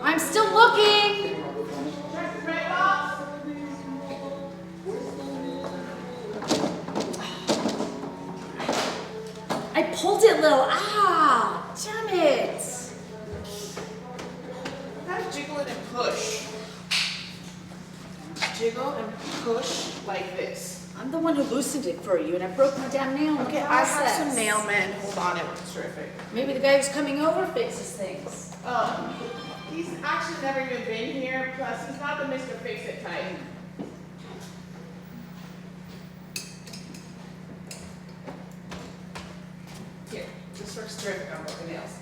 I'm still looking. I pulled it, Lil. Ah, damn it. Gotta jiggle it and push. Jiggle and push like this. I'm the one who loosened it for you, and I broke my damn nail in the Okay, I process. have some nail men. Hold on, it was terrific. Maybe the guy who's coming over fixes things. He's actually never even been here. Plus, he's not the Mr. Fix-It type. Here, this works terrific on broken nails.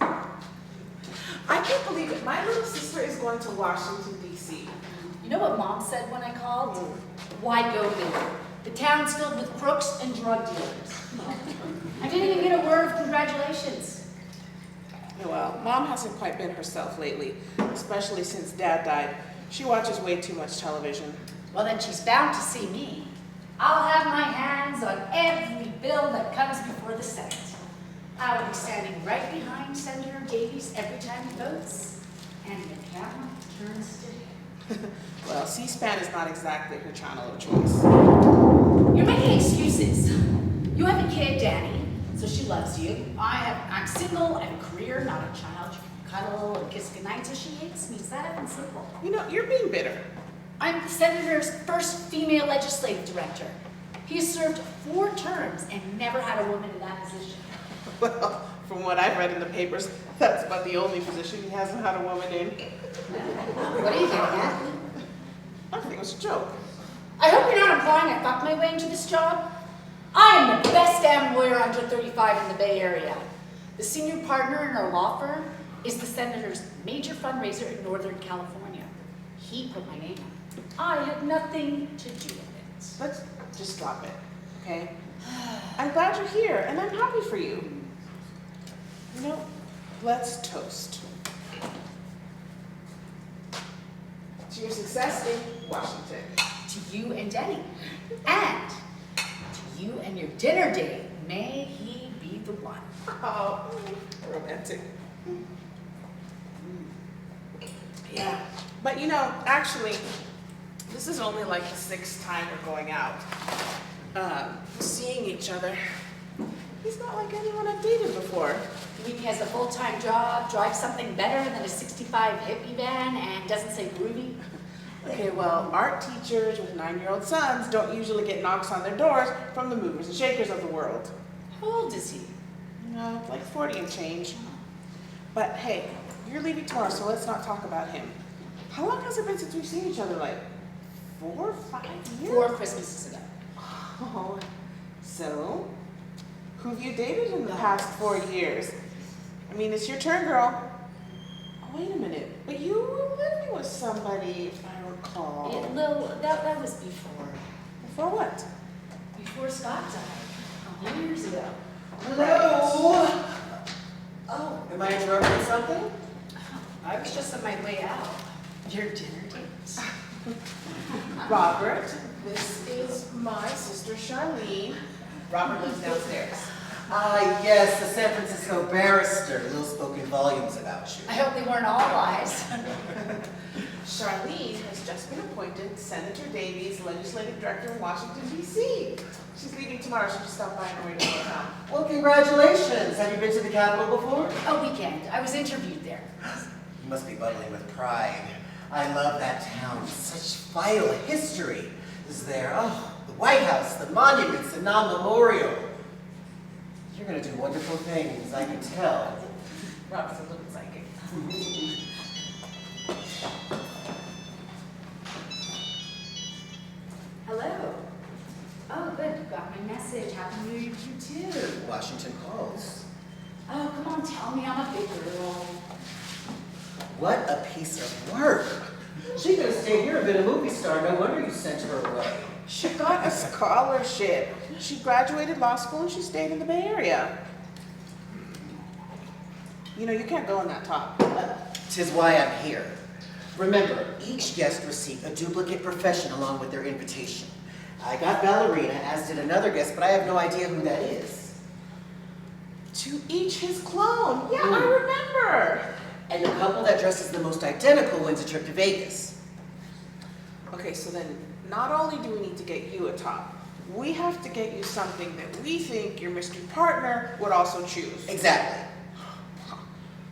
I can't believe it. My little sister is going to Washington, D.C. You know what Mom said when I called? Why go there? The town's filled with crooks and drug dealers. I didn't even get a word of congratulations. Well, Mom hasn't quite been herself lately, especially since Dad died. She watches way too much television. Well, then she's bound to see me. I'll have my hands on every bill that comes before the Senate. I will be standing right behind Senator Davies every time he votes, and the camera turns to him. Well, C-SPAN is not exactly her channel of choice. You're making excuses. You have a kid, Danny, so she loves you. I'm single, I have a career, not a child. You can cuddle and kiss goodnight till she hates me. It's that and simple. You know, you're being bitter. I'm the senator's first female legislative director. He has served 4 terms and never had a woman in that position. Well, from what I've read in the papers, that's about the only position he hasn't had a woman in. What are you getting at? I think it was a joke. I hope you're not implying I fucked my way into this job. I am the best damn lawyer under 35 in the Bay Area. The senior partner in our law firm is the senator's major fundraiser in Northern California. He put my name on. I had nothing to do with it. Let's just drop it, okay? I'm glad you're here, and I'm happy for you. You know, let's toast. To your success in Washington. To you and Denny. And to you and your dinner date. May he be the one. Oh, romantic. Yeah, but you know, actually, this is only like the 6th time we're going out. Seeing each other. He's not like anyone I've dated before. He has a full-time job, drives something better than a 65 hippie van, and doesn't say groovy. Okay, well, art teachers with 9-year-old sons don't usually get knocks on their doors from the movers and shakers of the world. How old is he? No, like 40 and change. But hey, you're leaving tomorrow, so let's not talk about him. How long has it been since we've seen each other? Like 4 or 5 years? 4 Christmases ago. Oh, so who have you dated in the past 4 years? I mean, it's your turn, girl. Oh, wait a minute. But you were living with somebody, if I recall. That was before. Before what? Before Scott died. Years ago. Hello. Oh, am I interrupting something? I was just on my way out. Your dinner date. Robert, this is my sister Charlene. Robert lives downstairs. Ah, yes, the San Francisco barrister. Lil spoken volumes about you. I hope they weren't all lies. Charlene has just been appointed Senator Davies' legislative director in Washington, D.C. She's leaving tomorrow. She just stopped by on her way to town. Well, congratulations. Have you been to the Capitol before? A weekend. I was interviewed there. You must be bubbling with pride. I love that town. Such vital history is there. Oh, the White House, the monuments, the non-memorial. You're going to do wonderful things, I can tell. Robert's a little psychic. Hello. Oh, good. You got my message. Happy New Year to you, too. Washington calls. Oh, come on. Tell me I'm a big girl. What a piece of work. She could have stayed here and been a movie star. No wonder you sent her away. She got a scholarship. She graduated law school and she stayed in the Bay Area. You know, you can't go on that top. 'Tis why I'm here. Remember, each guest received a duplicate profession along with their invitation. I got ballerina, as did another guest, but I have no idea who that is. To each his clone. Yeah, I remember. And the couple that dresses the most identical wins a trip to Vegas. Okay, so then not only do we need to get you a top, we have to get you something that we think your mystery partner would also choose. Exactly.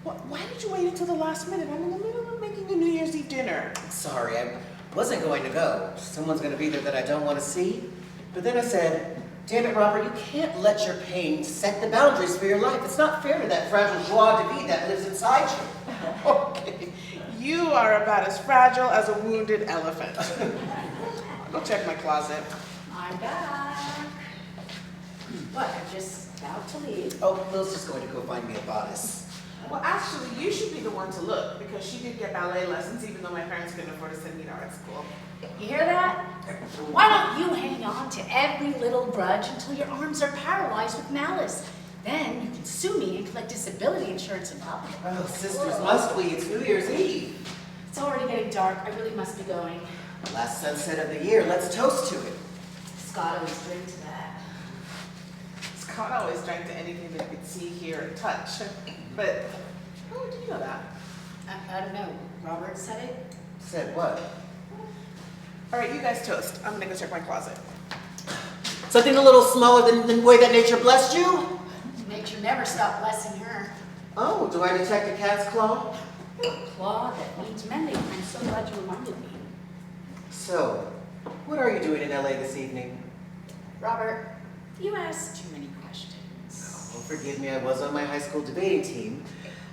Why did you wait until the last minute? I'm in the middle of making a New Year's Eve dinner. Sorry, I wasn't going to go. Someone's going to be there that I don't want to see. But then I said, damn it, Robert, you can't let your pain set the boundaries for your life. It's not fair to that fragile joie de vie that lives inside you. Okay, you are about as fragile as a wounded elephant. Go check my closet. I'm back. What, I'm just about to leave. Oh, Lil's just going to go find me a bodice. Well, actually, you should be the one to look because she did get ballet lessons even though my parents couldn't afford to send me to art school. You hear that? Why don't you hang on to every little grudge until your arms are paralyzed with malice? Then you can sue me and collect disability insurance in public. Oh, sisters, must we? It's New Year's Eve. It's already getting dark. I really must be going. The last sunset of the year. Let's toast to it. Scott always drinks to that. Scott always drank to anything that he could see, hear, and touch. But, oh, did you know that? I don't know. Robert said it? Said what? All right, you guys toast. I'm gonna go check my closet. Something a little smaller than the way that nature blessed you? Nature never stopped blessing her. Oh, do I detect a cat's claw? Claw that needs mending. I'm so glad you reminded me. So, what are you doing in LA this evening? Robert, you ask too many questions. Well, forgive me, I was on my high school debating team.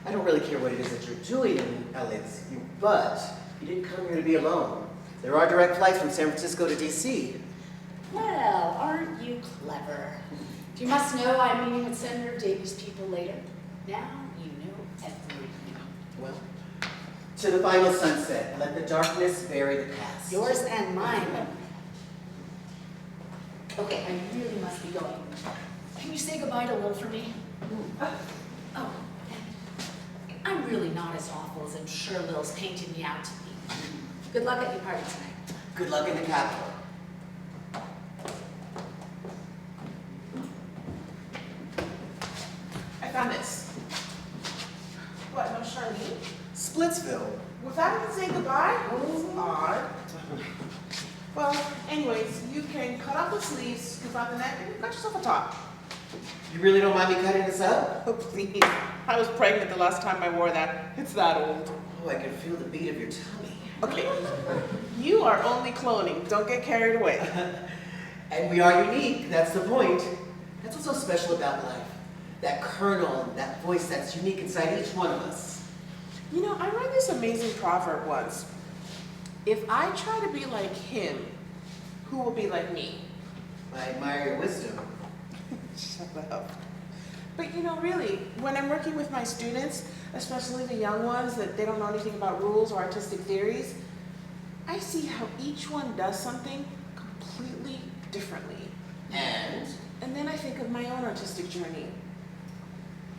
I don't really care what it is that you're doing in LA this evening, but you didn't come here to be alone. There are direct flights from San Francisco to DC. Well, aren't you clever? You must know I'm meeting with Senator Davies' people later. Now you know everything. Well, to the final sunset, let the darkness bury the past. Yours and mine. Okay, I really must be going. Can you say goodbye to Lil for me? Oh, and I'm really not as awful as I'm sure Lil's painted me out to be. Good luck at your party tonight. Good luck in the Capitol. I found this. What, no Charlene? Splitsville. Without even saying goodbye? Oh, odd. Well, anyways, you can cut off the sleeves, scoop out the neck, and you've got yourself a top. You really don't mind me cutting this up? Oh, please. I was pregnant the last time I wore that. It's that old. Oh, I can feel the beat of your tummy. Okay. You are only cloning. Don't get carried away. And we are unique, that's the point. That's what's so special about life. That kernel, that voice that's unique inside each one of us. You know, I read this amazing proverb once. If I try to be like him, who will be like me? I admire your wisdom. Shut up. But you know, really, when I'm working with my students, especially the young ones that they don't know anything about rules or artistic theories, I see how each one does something completely differently. And then I think of my own artistic journey.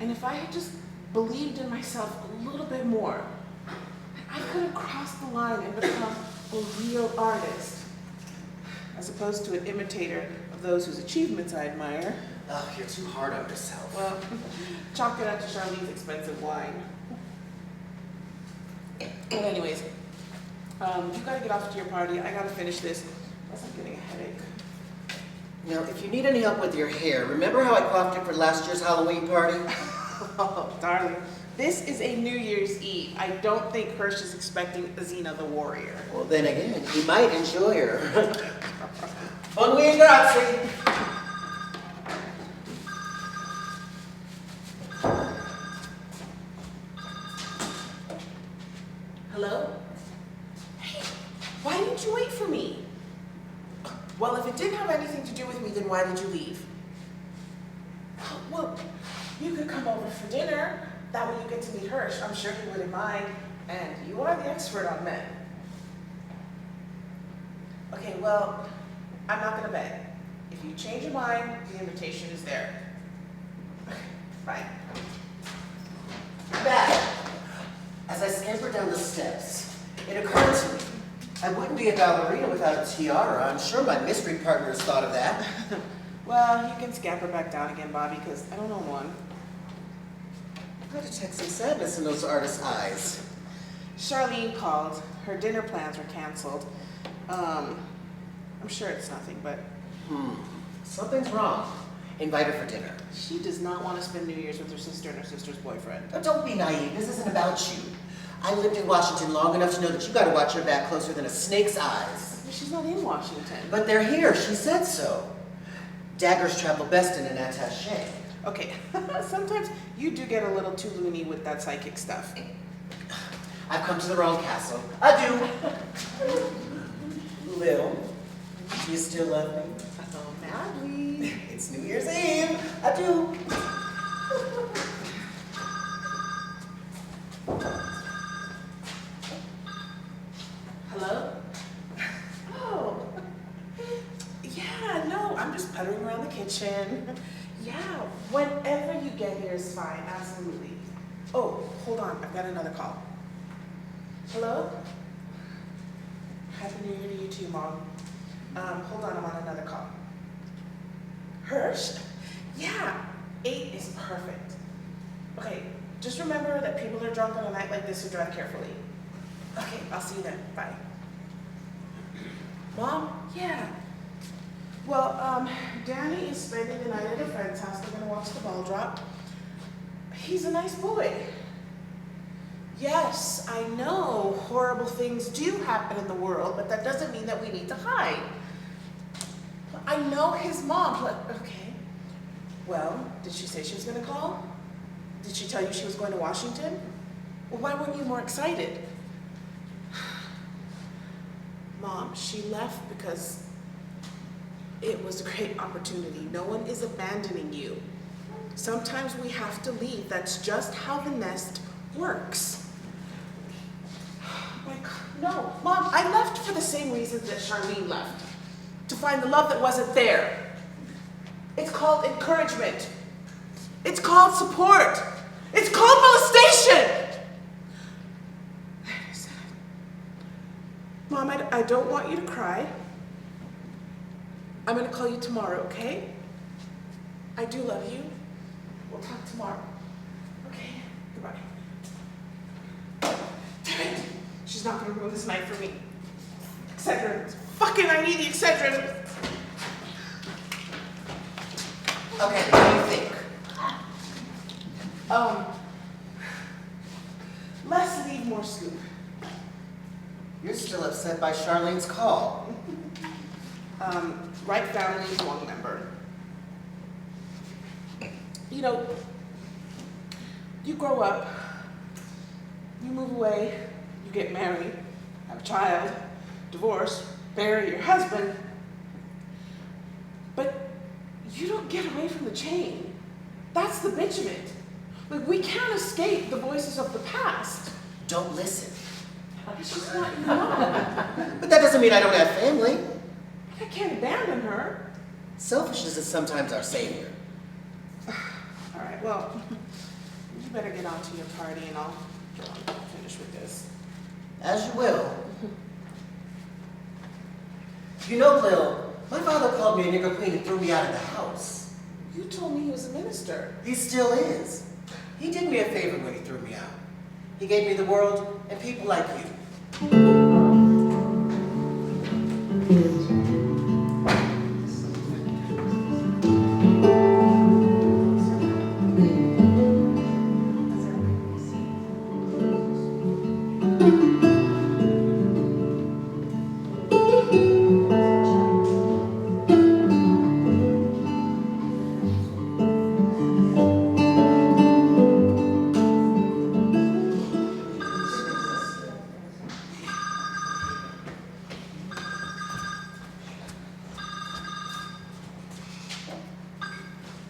And if I had just believed in myself a little bit more, I could have crossed the line and become a real artist, as opposed to an imitator of those whose achievements I admire. oh, you're too hard on yourself. Well, chalk it up to Charlene's expensive wine. But anyways, you gotta get off to your party. I gotta finish this, else I'm getting a headache. Now, if you need any help with your hair, remember how I coiffed it for last year's Halloween party? Oh, darling. This is a New Year's Eve. I don't think Hirsch is expecting Xena the Warrior. Well, then again, you might enjoy her. Bon we grazie. Hello? Hey, why didn't you wait for me? Well, if it didn't have anything to do with me, then why did you leave? Well, you could come over for dinner. That way you get to meet Hirsch. I'm sure he wouldn't mind. And you are the expert on men. Okay, well, I'm not gonna beg. If you change your mind, the invitation is there. Okay, bye. Back. As I scampered down the steps, it occurred to me, I wouldn't be a ballerina without a tiara. I'm sure my mystery partner has thought of that. Well, you can scamper back down again, Bobby, because I don't own one. I detect some sadness in those artists' eyes. Charlene called. Her dinner plans were canceled. I'm sure it's nothing, but Something's wrong. Invite her for dinner. she does not want to spend New Year's with her sister and her sister's boyfriend. Now, don't be naive. This isn't about you. I lived in Washington long enough to know that you gotta watch your back closer than a snake's eyes. She's not in Washington. But they're here. She said so. Daggers travel best in an attaché. Okay, sometimes you do get a little too loony with that psychic stuff. I've come to the wrong castle. Adieu. Lil, do you still love me? Oh, madly. It's New Year's Eve. Adieu. Hello? Oh. Yeah, no, I'm just puttering around the kitchen. Yeah, whenever you get here is fine, absolutely. Oh, hold on, I've got another call. Hello? Happy New Year to you too, Mom. Hold on, I'm on another call. Hirsch? Yeah, 8 is perfect. Okay, just remember that people are drunk on a night like this, so drive carefully. Okay, I'll see you then. Bye. Mom? Yeah. Well, Danny is spending the night at a friend's house. They're gonna watch the ball drop. He's a nice boy. Yes, I know horrible things do happen in the world, but that doesn't mean that we need to hide. I know his mom, but okay. Well, did she say she was gonna call? Did she tell you she was going to Washington? Well, why weren't you more excited? Mom, she left because it was a great opportunity. No one is abandoning you. Sometimes we have to leave. That's just how the nest works. My God, no, Mom, I left for the same reasons that Charlene left. To find the love that wasn't there. It's called encouragement. It's called support. It's called molestation. Mom, I don't want you to cry. I'm gonna call you tomorrow, okay? I do love you. We'll talk tomorrow. Okay, goodbye. Damn it! She's not gonna ruin this night for me. Excedrin. Fucking, I need the Excedrin. Okay, what do you think? Less leave, more scoop. You're still upset by Charlene's call. Right family, wrong member. You know, you grow up, you move away, you get married, have a child, divorce, bury your husband, but you don't get away from the chain. That's the bitch of it. Like, we can't escape the voices of the past. Don't listen. It's just not your mom. But that doesn't mean I don't have family. I can't abandon her. Selfishness is sometimes our savior. All right, well, you better get on to your party and I'll finish with this. As you will. You know, Lil, my father called me a nigger queen and threw me out of the house. You told me he was a minister. He still is. He did me a favor when he threw me out. He gave me the world and people like you.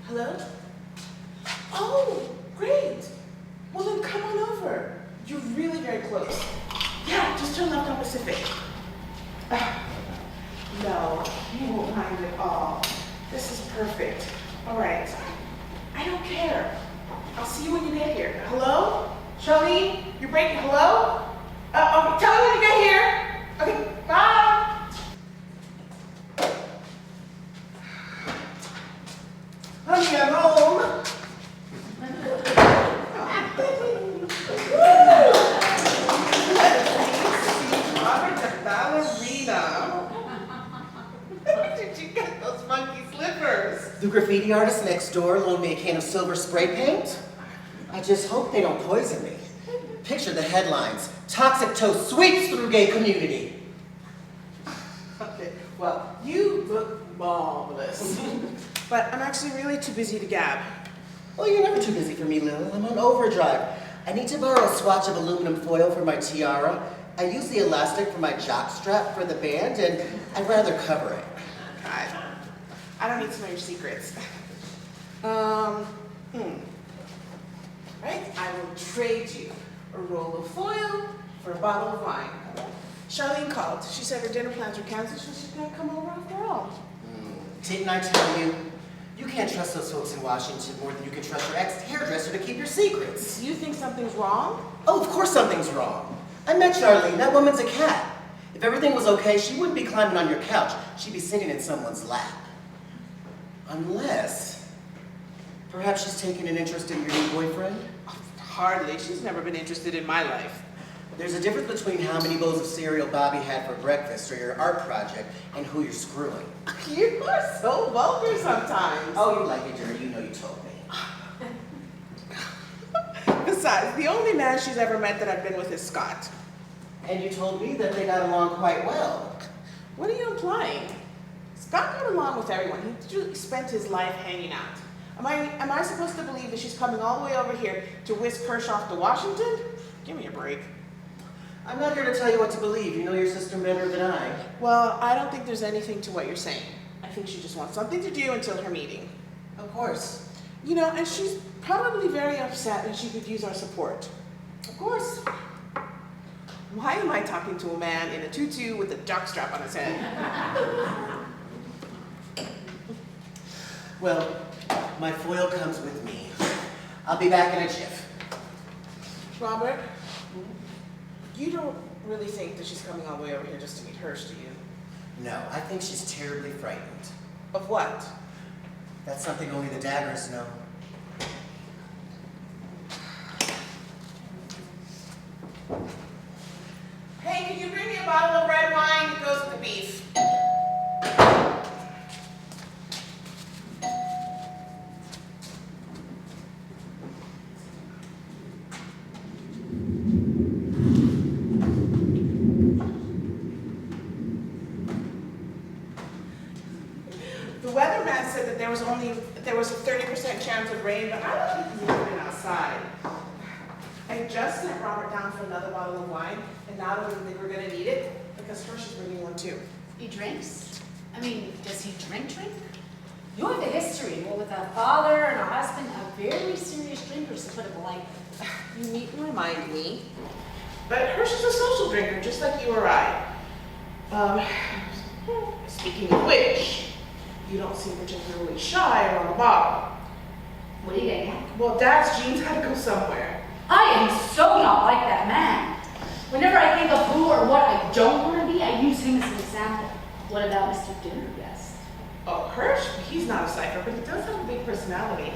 Hello? Oh, great. Well, then come on over. You're really very close. Yeah, just turn left on Pacific. No, you won't mind at all. This is perfect. All right. I don't care. I'll see you when you get here. Hello? Charlene, you're breaking. Hello? Okay, tell me when you get here. Okay, bye. Honey, I'm home. Robert the ballerina. Where did you get those monkey slippers? The graffiti artist next door loaned me a can of silver spray paint. I just hope they don't poison me. Picture the headlines. Toxic toast sweeps through gay community. Okay, well, you look marvelous. But I'm actually really too busy to gab. Well, you're never too busy for me, Lil. I'm on overdrive. I need to borrow a swatch of aluminum foil for my tiara. I use the elastic for my jock strap for the band, and I'd rather cover it. God, I don't need to know your secrets. Right? I will trade you a roll of foil for a bottle of wine. Charlene called. She said her dinner plans were canceled, so she's gonna come over after all. Didn't I tell you? You can't trust those folks in Washington more than you can trust your ex-hairdresser to keep your secrets. Do you think something's wrong? Oh, of course something's wrong. I met Charlene. That woman's a cat. If everything was okay, she wouldn't be climbing on your couch. She'd be sitting in someone's lap. Unless, perhaps she's taken an interest in your new boyfriend? Hardly. She's never been interested in my life. There's a difference between how many bowls of cereal Bobby had for breakfast or your art project and who you're screwing. You are so vulgar sometimes. Oh, you like it, Jerry. You know you told me. Besides, the only man she's ever met that I've been with is Scott. And you told me that they got along quite well. What are you implying? Scott got along with everyone. He literally spent his life hanging out. Am I supposed to believe that she's coming all the way over here to whisk Hirsch off to Washington? Give me a break. I'm not here to tell you what to believe. You know your sister better than I. Well, I don't think there's anything to what you're saying. I think she just wants something to do until her meeting. Of course. You know, and she's probably very upset and she could use our support. Of course. Why am I talking to a man in a tutu with a jockstrap on his head? Well, my foil comes with me. I'll be back in a jiff. Robert, you don't really think that she's coming all the way over here just to meet Hirsch, do you? No, I think she's terribly frightened. Of what? That's something only the daggers know. Hey, can you bring me a bottle of red wine that goes with the beef? The weatherman said that there was a 30% chance of rain, but I don't think he's been outside. I just sent Robert down for another bottle of wine, and now I don't even think we're gonna need it, because Hirsch is bringing one too. He drinks? I mean, does he drink? You have a history, well, with a father and a husband, a very serious drinkers, to put it politely. You need to remind me. But Hirsch is a social drinker, just like you or I. Speaking of which, you don't seem particularly shy around the bottle. What are you getting at? Well, Dad's jeans had to go somewhere. I am so not like that man. Whenever I think of who or what I don't want to be, I use him as an example. What about Mr. Dinner Guest? Oh, Hirsch, he's not a cipher, but he does have a big personality.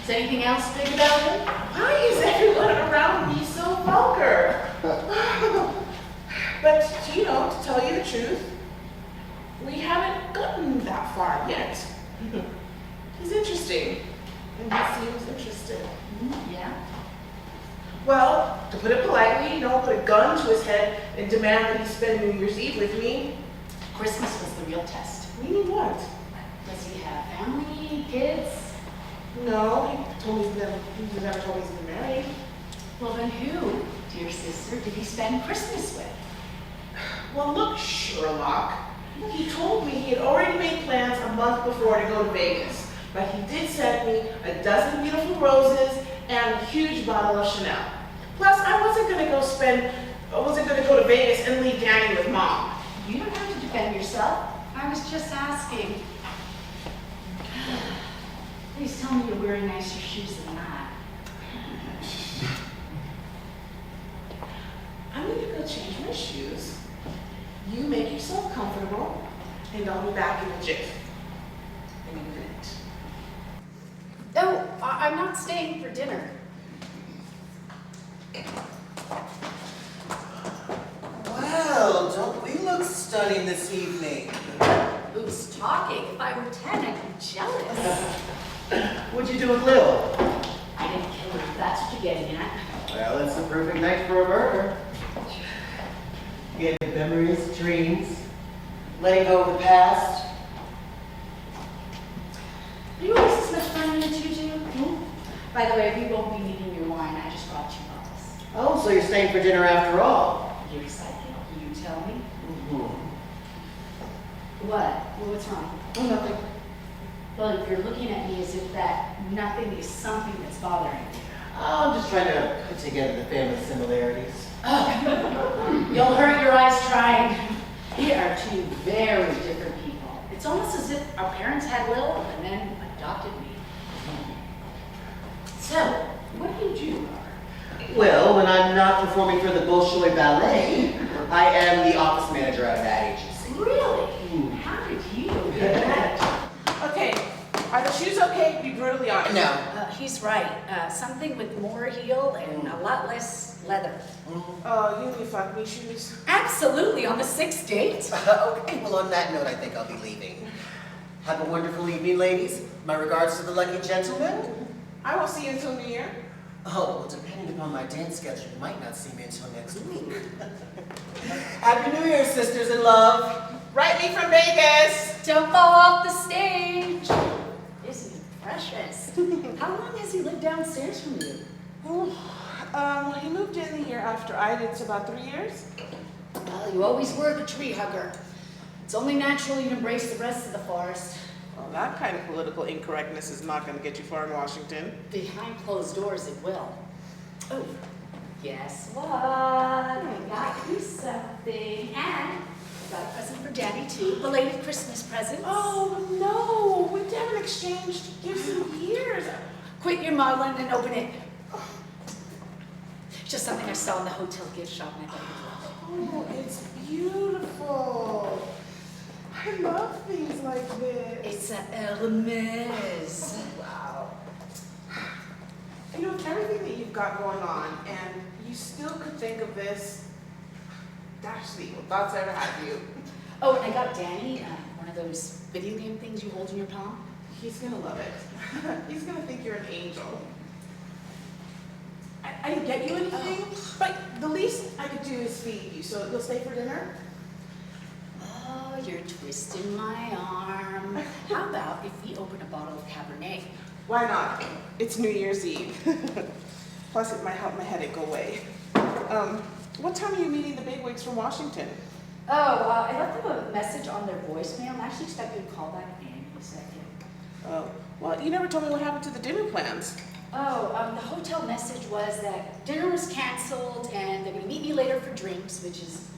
Is anything else big about him? Why is everyone around me so vulgar? But, you know, to tell you the truth, we haven't gotten that far yet. He's interesting, and he seems interested. Yeah. Well, to put it politely, you don't put a gun to his head and demand that he spend New Year's Eve with me. Christmas was the real test. Meaning what? Does he have family, kids? No, he never told me he's been married. Well, then who, dear sister, did he spend Christmas with? Well, look, Sherlock. He told me he had already made plans a month before to go to Vegas, but he did send me a dozen beautiful roses and a huge bottle of Chanel. Plus, I wasn't going to go to Vegas and leave Danny with Mom. You don't have to defend yourself. I was just asking. Please tell me you're wearing nicer shoes than that. to go change my shoes. You make yourself comfortable, and I'll be back in a jiff. In a minute. No, I'm not staying for dinner. Well, don't we look stunning this evening? Who's talking? If I were 10, I'd be jealous. What'd you do with Lil? I didn't kill her, if that's what you're getting at. Well, it's the perfect night for a murder. Getting memories, dreams, letting go of the past. Are you always as much fun as you do? By the way, we won't be needing your wine. I just brought you bottles. Oh, so you're staying for dinner after all? You're excited? You tell me. Mm-hmm. What? Well, what's wrong? Oh, nothing. Well, if you're looking at me as if that nothing is something that's bothering you. I'm just trying to put together the family similarities. Oh, you'll hurt your eyes trying. We are two very different people. It's almost as if our parents had Lil and then adopted me. So, what do you do, Robert? Well, when I'm not performing for the Bolshoi Ballet, I am the office manager at that agency. Really? How did you get that? Okay, are the shoes okay? Be brutally honest. No. He's right. Something with more heel and a lot less leather. Oh, you mean fuck me shoes? Absolutely, on the 6th date. Okay, well, on that note, I think I'll be leaving. Have a wonderful evening, ladies. My regards to the lucky gentleman. I won't see you until New Year. Oh, well, depending upon my dance schedule, you might not see me until next week. Happy New Year, sisters in love. Write me from Vegas. Don't fall off the stage. Isn't he precious? How long has he lived downstairs from you? He moved in the year after I did, so about 3 years. Well, you always were the tree hugger. It's only natural you'd embrace the rest of the forest. Well, that kind of political incorrectness is not going to get you far in Washington. Behind closed doors, it will. Oh, guess what? I got you something. And I got a present for Daddy, too. Belated Christmas presents. Oh, no. We haven't exchanged gifts in years. Quit your muddling and open it. Just something I saw in the hotel gift shop and I thought you'd love it. Oh, it's beautiful. I love things like this. It's a Hermes. Wow. You know, with everything that you've got going on, and you still could think of this, gosh, the thoughts I ever had of you. Oh, and I got Danny one of those video game things you hold in your palm. He's gonna love it. He's gonna think you're an angel. I didn't get you anything, but the least I could do is feed you, so you'll stay for dinner? Oh, you're twisting my arm. How about if we open a bottle of Cabernet? Why not? It's New Year's Eve. Plus, it might help my headache go away. What time are you meeting the bigwigs from Washington? Oh, I left them a message on their voicemail. I'm actually expecting a call back any second. Oh, well, you never told me what happened to the dinner plans. Oh, the hotel message was that dinner was canceled and they're gonna meet me later for drinks, which is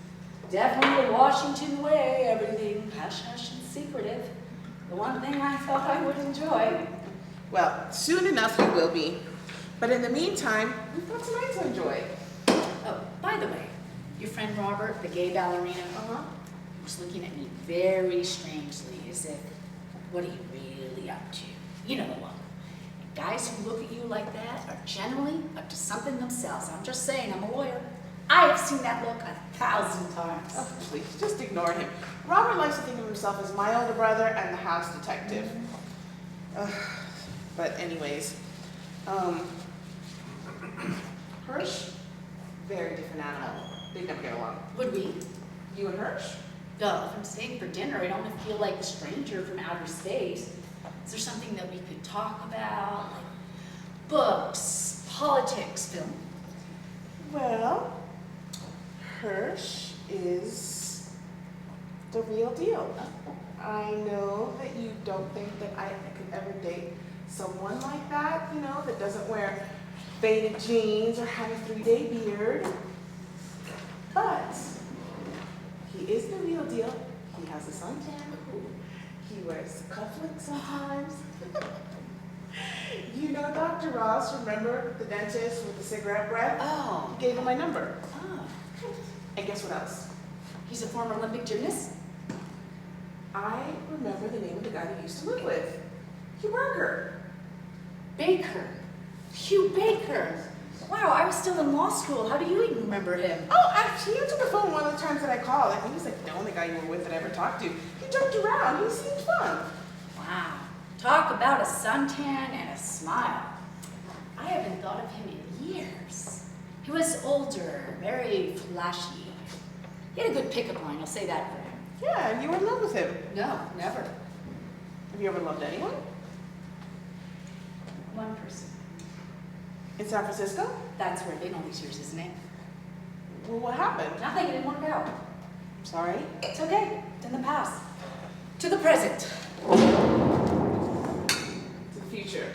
definitely the Washington way, everything hush-hush and secretive. The one thing I thought I would enjoy. Well, soon enough you will be. But in the meantime, we've got tonight to enjoy. Oh, by the way, your friend Robert, the gay ballerina, was looking at me very strangely as if, what are you really up to? You know the one. And guys who look at you like that are generally up to something themselves. I'm just saying, I'm a lawyer. I have seen that look 1,000 times. Oh, please, just ignore him. Robert likes to think of himself as my older brother and the house detective. But anyways, Hirsch, very different animal. They never get along. Would we? You and Hirsch? No, if I'm staying for dinner, I don't want to feel like a stranger from outer space. Is there something that we could talk about? Like books, politics, film? Well, Hirsch is the real deal. I know that you don't think that I could ever date someone like that, you know, that doesn't wear faded jeans or have a 3-day beard. But he is the real deal. He has a suntan. He wears cufflinks sometimes. You know Dr. Ross, remember the dentist with the cigarette breath? Oh. He gave him my number. Oh. And guess what else? He's a former Olympic gymnast? I remember the name of the guy that you used to live with. Hugh Barker. Baker. Hugh Baker. Wow, I was still in law school. How do you even remember him? Oh, he answered the phone one of the times that I called. I think he's like the only guy you were with that I ever talked to. He joked around. He seemed fun. Wow. Talk about a suntan and a smile. I haven't thought of him in years. He was older, very flashy. He had a good pickup line, I'll say that for him. Yeah, and you were in love with him. No, never. Have you ever loved anyone? One person. In San Francisco? That's where I've been all these years, isn't it? Well, what happened? Nothing, it didn't work out. I'm sorry. It's okay, it's in the past. To the present. To the future.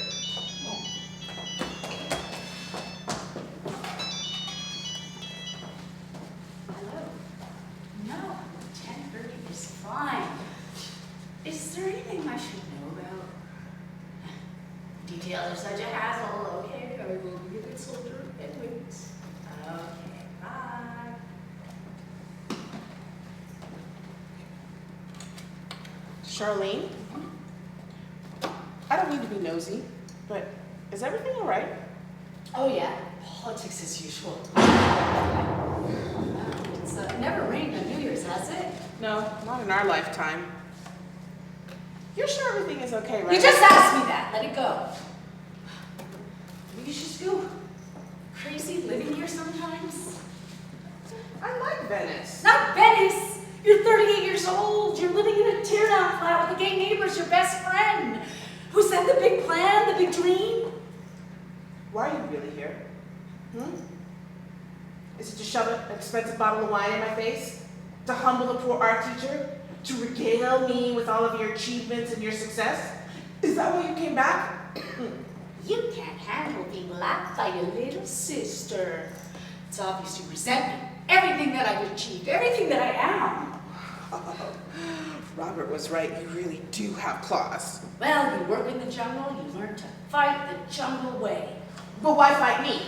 Hello. No, 10:30 is fine. Is there anything I should know about? Details are such a hassle. Okay, I will be a good soldier and wait. Okay, bye. Charlene? I don't mean to be nosy, but is everything all right? Oh yeah, politics as usual. It's never rained on New Year's, has it? No, not in our lifetime. You're sure everything is okay, right? You just asked me that. Let it go. Maybe you should just go crazy living here sometimes. I like Venice. Not Venice. You're 38 years old. You're living in a teardown flat with a gay neighbor's your best friend. Who said the big plan, the big dream? Why are you really here? Is it to shove an expensive bottle of wine in my face? To humble the poor art teacher? To regale me with all of your achievements and your success? Is that why you came back? You can't handle being laughed by your little sister. It's obvious you resent me. Everything that I've achieved, everything that I am. Robert was right. You really do have claws. Well, you work in the jungle, you learn to fight the jungle way. But why fight me?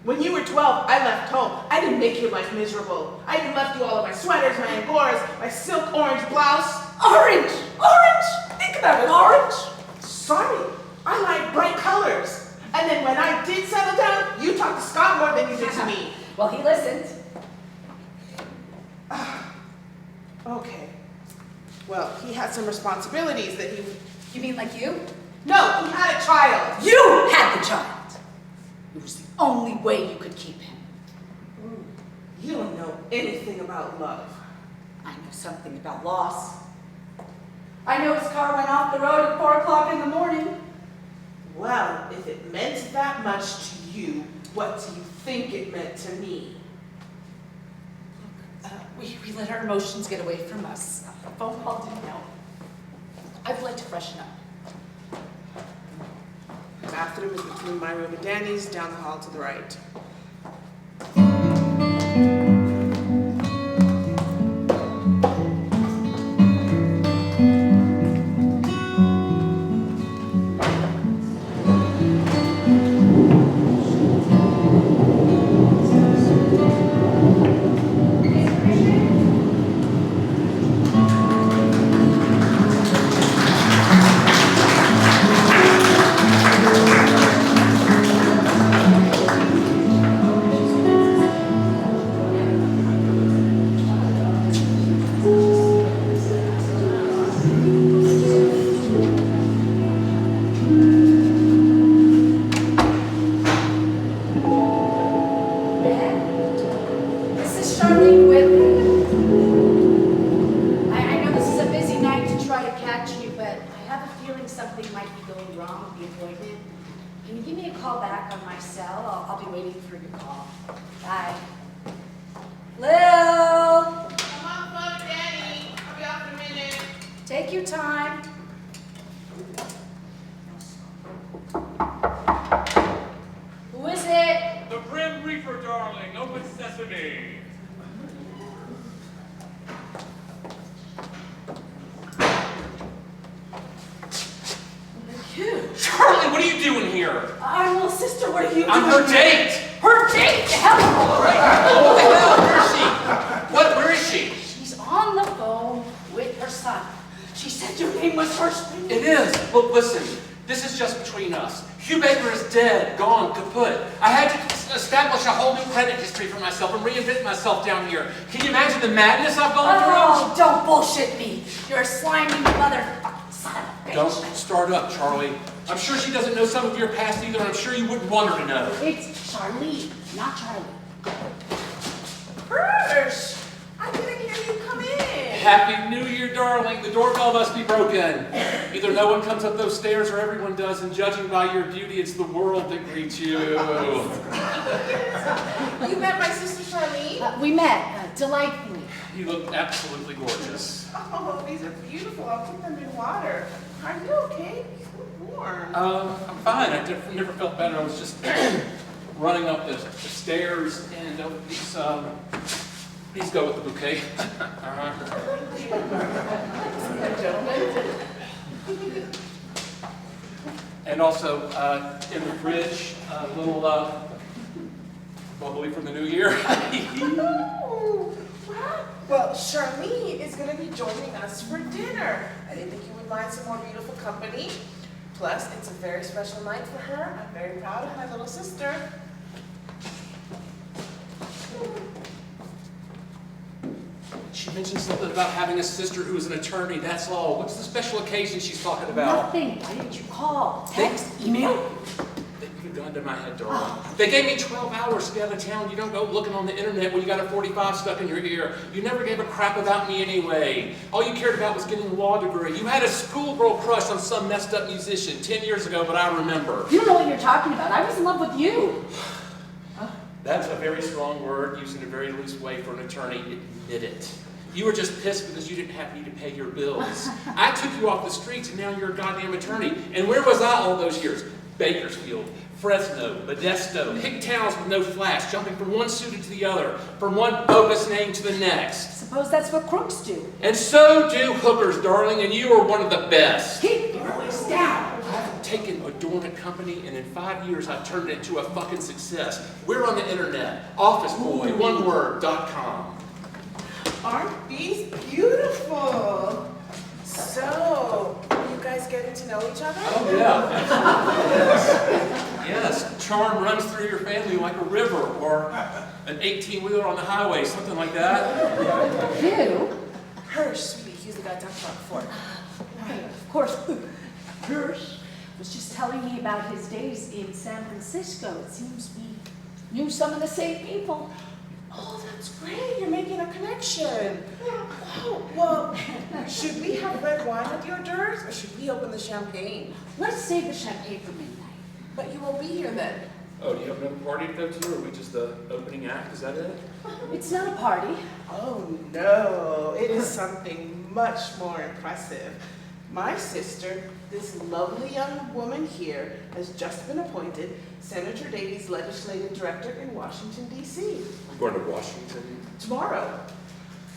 When you were 12, I left home. I didn't make your life miserable. I even left you all of my sweaters, my angoras, my silk orange blouse. Orange! Orange! Think about it, orange! Sorry, I like bright colors. And then when I did settle down, you talked to Scott more than you did to me. Well, he listened. Okay. Well, he had some responsibilities that he... You mean like you? No, he had a child. You had the child! It was the only way you could keep him. You don't know anything about love. I know something about loss. I know his car went off the road at 4 o'clock in the morning. Well, if it meant that much to you, what do you think it meant to me? We let our emotions get away from us. A phone call didn't help. I'd like to freshen up. The bathroom is between my room and Danny's, down the hall to the right. Charlene, what are you doing here? Our little sister, what are you doing? I'm her date! Her date? Hell, What the hell? Where's she she? What? Where is she? She's on the phone with her son. She said your name was first. It is. Look, listen. This is just between us. Hugh Baker is dead, gone, kaput. I had to establish a whole new credit history for myself and reinvent myself down here. Can you imagine the madness I've gone through? Oh, don't bullshit me. You're a slimy motherfucking son of a bitch. Don't start up, Charlie. I'm sure she doesn't know some of your past either, and I'm sure you wouldn't want her to know. It's Charlene, not Charlie. Hirsch, I didn't hear you come in. Happy New Year, darling. The doorbell must be broken. Either no one comes up those stairs or everyone does, and judging by your beauty, it's the world that greets you. You met my sister Charlene? We met, delightfully. You look absolutely gorgeous. Oh, these are beautiful. I'll put them in water. Are you okay? You look warm. I'm fine. I never felt better. I was just running up the stairs, and please go with the bouquet. And also, in the fridge, a little bubbly from the new year. Oh, wow. Well, Charlene is going to be joining us for dinner. I didn't think you would mind some more beautiful company. Plus, it's a very special night for her. I'm very proud of my little sister. She mentioned something about having a sister who is an attorney, that's all. What's the special occasion she's talking about? Nothing. Why didn't you call? Text? Email? They put a gun to my head, darling. They gave me 12 hours to get out of town. You don't go looking on the internet when you got a 45 stuck in your ear. You never gave a crap about me anyway. All you cared about was getting a law degree. You had a schoolgirl crush on some messed up musician 10 years ago, but I remember. You don't know what you're talking about. I was in love with you. That's a very strong word, used in a very loose way for an attorney. Admit it. You were just pissed because you didn't have me to pay your bills. I took you off the streets and now you're a goddamn attorney. And where was I all those years? Bakersfield, Fresno, Modesto, hick towns with no flash, jumping from one suitor to the other, from one bogus name to the next. Suppose that's what crooks do. And so do hookers, darling, and you are one of the best. Keep your voice down. I've taken a dormant company, and in 5 years I've turned it into a fucking success. We're on the internet, officeboy.com. Aren't these beautiful? So, you guys getting to know each other? Oh, yeah. Yes, charm runs through your family like a river or an 18-wheeler on the highway, something like that. You? Hirsch, sweetie, he's the guy I talked about before. Of course. Hirsch was just telling me about his days in San Francisco. It seems we knew some of the same people. Oh, that's great. You're making a connection. Oh, well, should we have red wine with your hors d'oeuvres, or should we open the champagne? Let's save the champagne for midnight. But you won't be here then. Oh, do you have another party to go to, or are we just the opening act? Is that it? It's not a party. Oh, no. It is something much more impressive. My sister, this lovely young woman here, has just been appointed Senator Davies' legislative director in Washington, D.C. I'm going to Washington. tomorrow.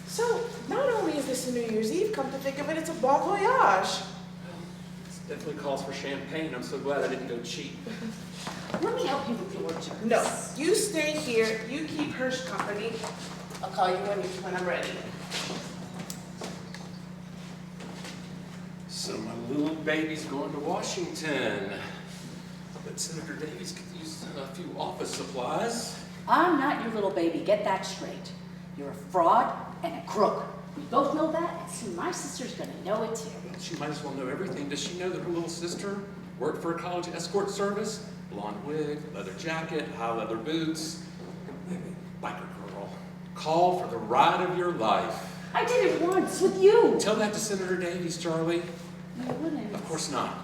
So, not only is this a New Year's Eve, come to think of it, it's a bon voyage. It definitely calls for champagne. I'm so glad I didn't go cheap. Let me help you with your orders. No, you stay here, you keep Hirsch company. I'll call you when I'm ready. So my little baby's going to Washington. But Senator Davies could use a few office supplies. I'm not your little baby. Get that straight. You're a fraud and a crook. We both know that, and soon my sister's gonna know it too. She might as well know everything. Does she know that her little sister worked for a college escort service? Blonde wig, leather jacket, high leather boots. Biker girl. Call for the ride of your life. I did it once with you. Tell that to Senator Davies, Charlie. I wouldn't. Of course not.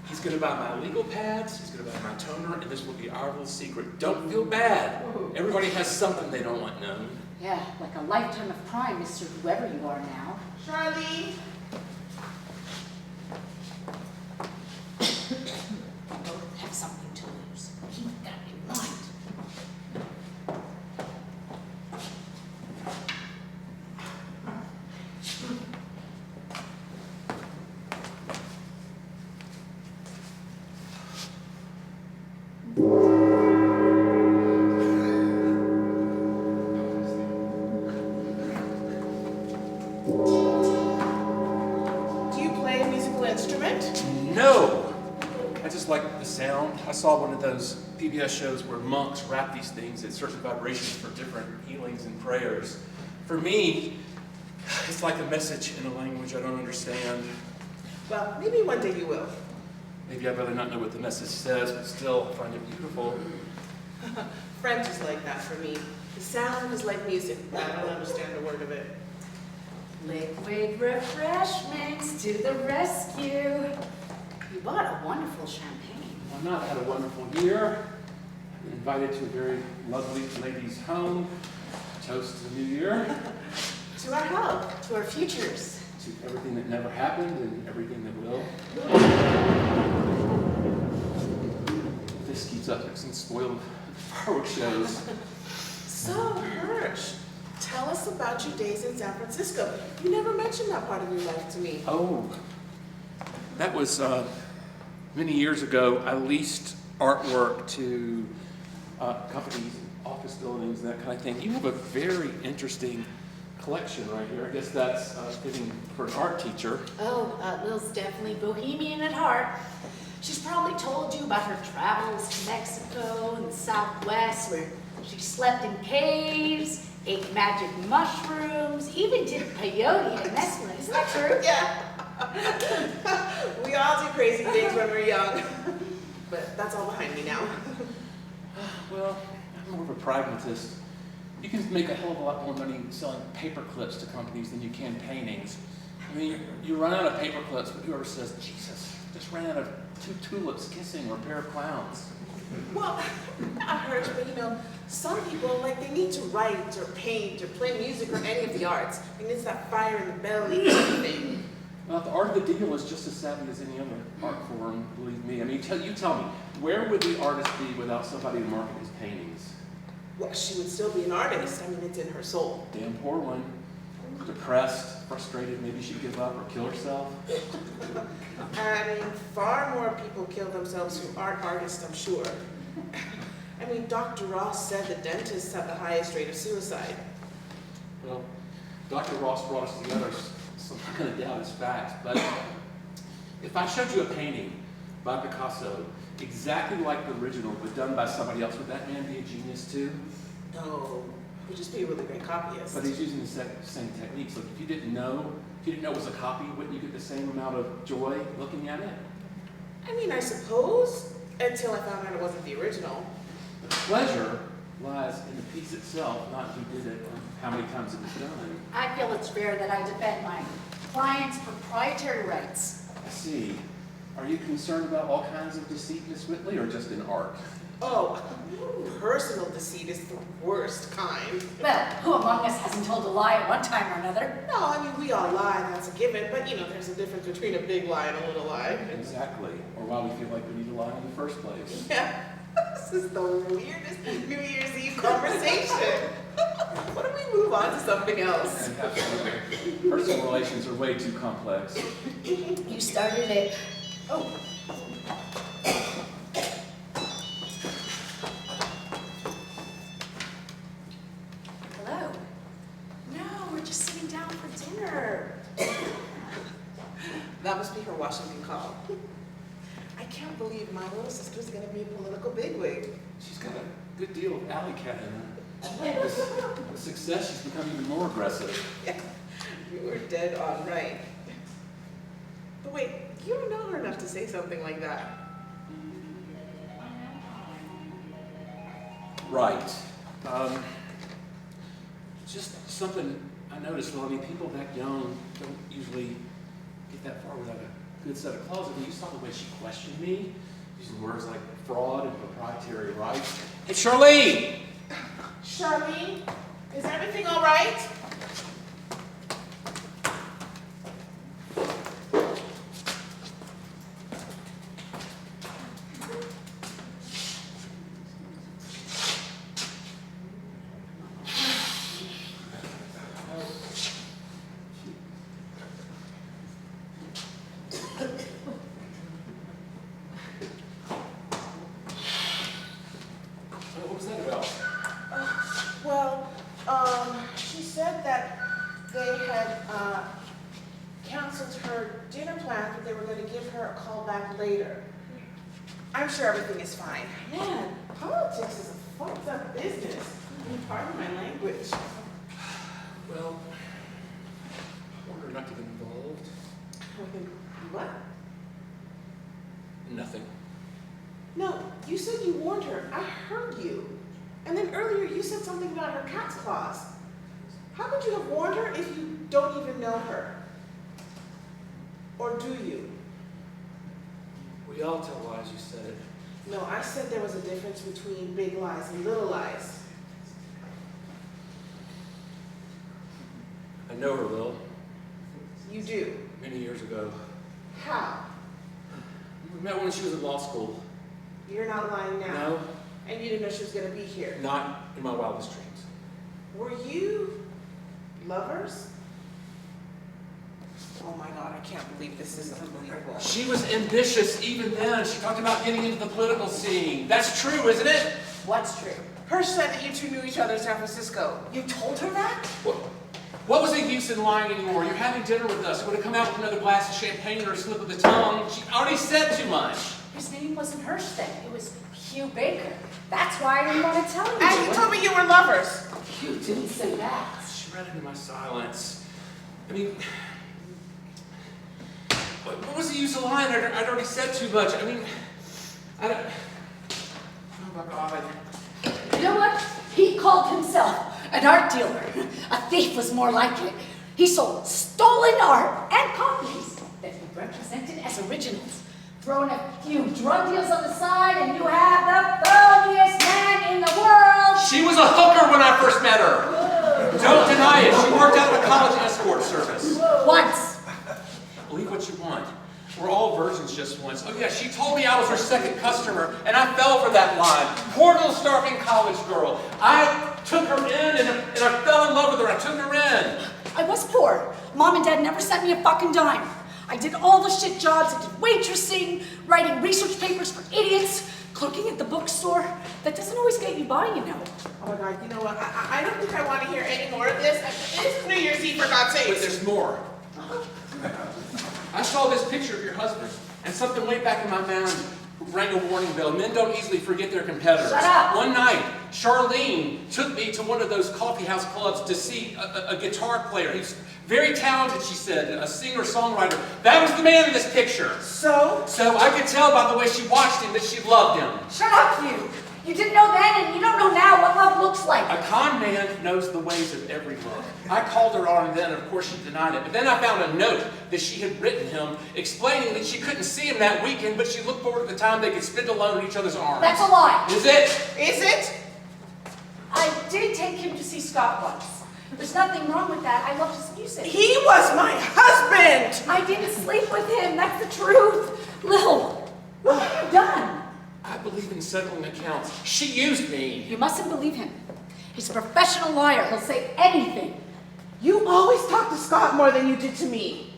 He's going to buy my legal pads, he's going to buy my toner, and this will be our little secret. Don't feel bad. Everybody has something they don't want known. Yeah, like a lifetime of crime, Mr. Whoever you are now. Charlie. We both have something to lose. Keep that in mind. instrument? No! I just like the sound. I saw one of those PBS shows where monks rap these things at certain vibrations for different healings and prayers. For me, it's like a message in a language I don't understand. Well, maybe one day you will. Maybe I'd rather not know what the message says, but still find it beautiful. French is like that for me. The sound is like music, but I don't understand a word of it. Liquid refreshments to the rescue. You bought a wonderful champagne. I've not had a wonderful year. I've been invited to a very lovely lady's home. Toast to the new year. To our health. To our futures. To everything that never happened and everything that will. This keeps up fixing spoiled fireworks shows. So, Hirsch, tell us about your days in San Francisco. You never mentioned that part of your life to me. Oh, that was many years ago. I leased artwork to companies, office buildings, and that kind of thing. You have a very interesting collection right here. I guess that's fitting for an art teacher. Oh, Lil's definitely bohemian at heart. She's probably told you about her travels to Mexico and the Southwest, where she slept in caves, ate magic mushrooms, even did peyote and mescaline. Isn't that true? Yeah. We all do crazy things when we're young. But that's all behind me now. Well, I'm more of a pragmatist. You can make a hell of a lot more money selling paper clips to companies than you can paintings. I mean, you run out of paper clips, but whoever says, Jesus, just ran out of 2 tulips kissing or a pair of clowns. Well, I heard you, but you know, some people, like, they need to write or paint or play music or any of the arts. I mean, it's that fire in the belly kind of thing. Well, the art of the deal is just as savvy as any other art form, believe me. I mean, you tell me, where would the artist be without somebody to market his paintings? Well, she would still be an artist. I mean, it's in her soul. Damn poor one. Depressed, frustrated, maybe she'd give up or kill herself. I mean, far more people kill themselves who aren't artists, I'm sure. I mean, Dr. Ross said the dentists have the highest rate of suicide. Well, Dr. Ross brought us together, so I'm not going to doubt his facts, but if I showed you a painting by Picasso, exactly like the original, but done by somebody else, would that man be a genius too? No, he'd just be a really great copyist. But he's using the same techniques. Like if you didn't know it was a copy, wouldn't you get the same amount of joy looking at it? I mean, I suppose, until I found out it wasn't the original. The pleasure lies in the piece itself, not who did it or how many times it was done. I feel it's fair that I defend my client's proprietary rights. I see. Are you concerned about all kinds of deceit, Miss Whitley, or just in art? Oh, personal deceit is the worst kind. Well, who among us hasn't told a lie at one time or another? No, I mean, we all lie, that's a given, but you know, there's a difference between a big lie and a little lie. Exactly. Or why we feel like we need to lie in the first place. Yeah, this is the weirdest New Year's Eve conversation. Why don't we move on to something else? Absolutely. Personal relations are way too complex. You started it. Oh. Hello. No, we're just sitting down for dinner. That must be her Washington call. I can't believe my little sister's gonna be a political bigwig. She's got a good deal of alley cat in her. With success, she's become even more aggressive. Yeah, you were dead on right. But wait, you don't know her enough to say something like that. Right. Just something I noticed. Well, I mean, people that young don't usually get that far without a good set of claws. I mean, you saw the way she questioned me, using words like fraud and proprietary rights. Hey, Charlene! Charlene, is everything all right? What was that about? Well, she said her dinner plans, but they were going to give her a call back later. I'm sure everything is fine. Man, politics is a fucked up business. Pardon my language. Well, I wonder not to get involved. What? Nothing. No, you said you warned her. I heard you. And then earlier you said something about her cat's claws. How could you have warned her if you don't even know her? Or do you? We all tell lies, you said it. No, I said there was a difference between big lies and little lies. I know her, Lil. You do. Many years ago. How? We met when she was in law school. You're not lying now. No, And you didn't know she was going to be here. not in my wildest dreams. Were you lovers? Oh my God, I can't believe this is unbelievable. She was ambitious even then. She talked about getting into the political scene. That's true, isn't it? What's true? Her said that you two knew each other in San Francisco. You told her that? What was the use in lying anymore? You're having dinner with us. You would have come out with another glass of champagne or a slip of the tongue. She already said too much. His name wasn't Hirschstein. It was Hugh Baker. That's why I didn't want to tell you. And you told me you were lovers. You didn't say that. She read into my silence. I mean, what was the use of lying? I'd already said too much. I mean, I don't... Oh my God. You know what? He called himself an art dealer. A thief was more like it. He sold stolen art and copies that he represented as originals. Throwing a few drug deals on the side and you have the phoniest man in the world. She was a hooker when I first met her. Don't deny it. She worked out of a college escort service. Once. Believe what you want. We're all virgins just once. Oh yeah, she told me I was her second customer, and I fell for that line. Poor little starving college girl. I took her in, and I fell in love with her. I took her in. I was poor. Mom and Dad never sent me a fucking dime. I did all the shit jobs. I did waitressing, writing research papers for idiots, clerking at the bookstore. That doesn't always get you by, you know. Oh my God, you know what? I don't think I want to hear any more of this. This is New Year's Eve, for God's But sake. there's more. I saw this picture of your husband, and something way back in my mind rang a warning bell. Men don't easily forget their competitors. Shut up. One night, Charlene took me to one of those coffee house clubs to see a guitar player. He's very talented, she said, a singer-songwriter. That was the man in this picture. So? So I could tell by the way she watched him that she loved him. Shut up, you. You didn't know then and you don't know now what love looks like. A con man knows the ways of every love. I called her on and then, of course, she denied it. But then I found a note that she had written him explaining that she couldn't see him that weekend, but she looked forward to the time they could spend alone in each other's arms. That's a lie. Is it? Is it? I did take him to see Scott once. There's nothing wrong with that. I loved his music. He was my husband! I didn't sleep with him. That's the truth. Lil, what have you done? I believe in settling accounts. She used me. You mustn't believe him. He's a professional liar. He'll say anything. You always talk to Scott more than you did to me.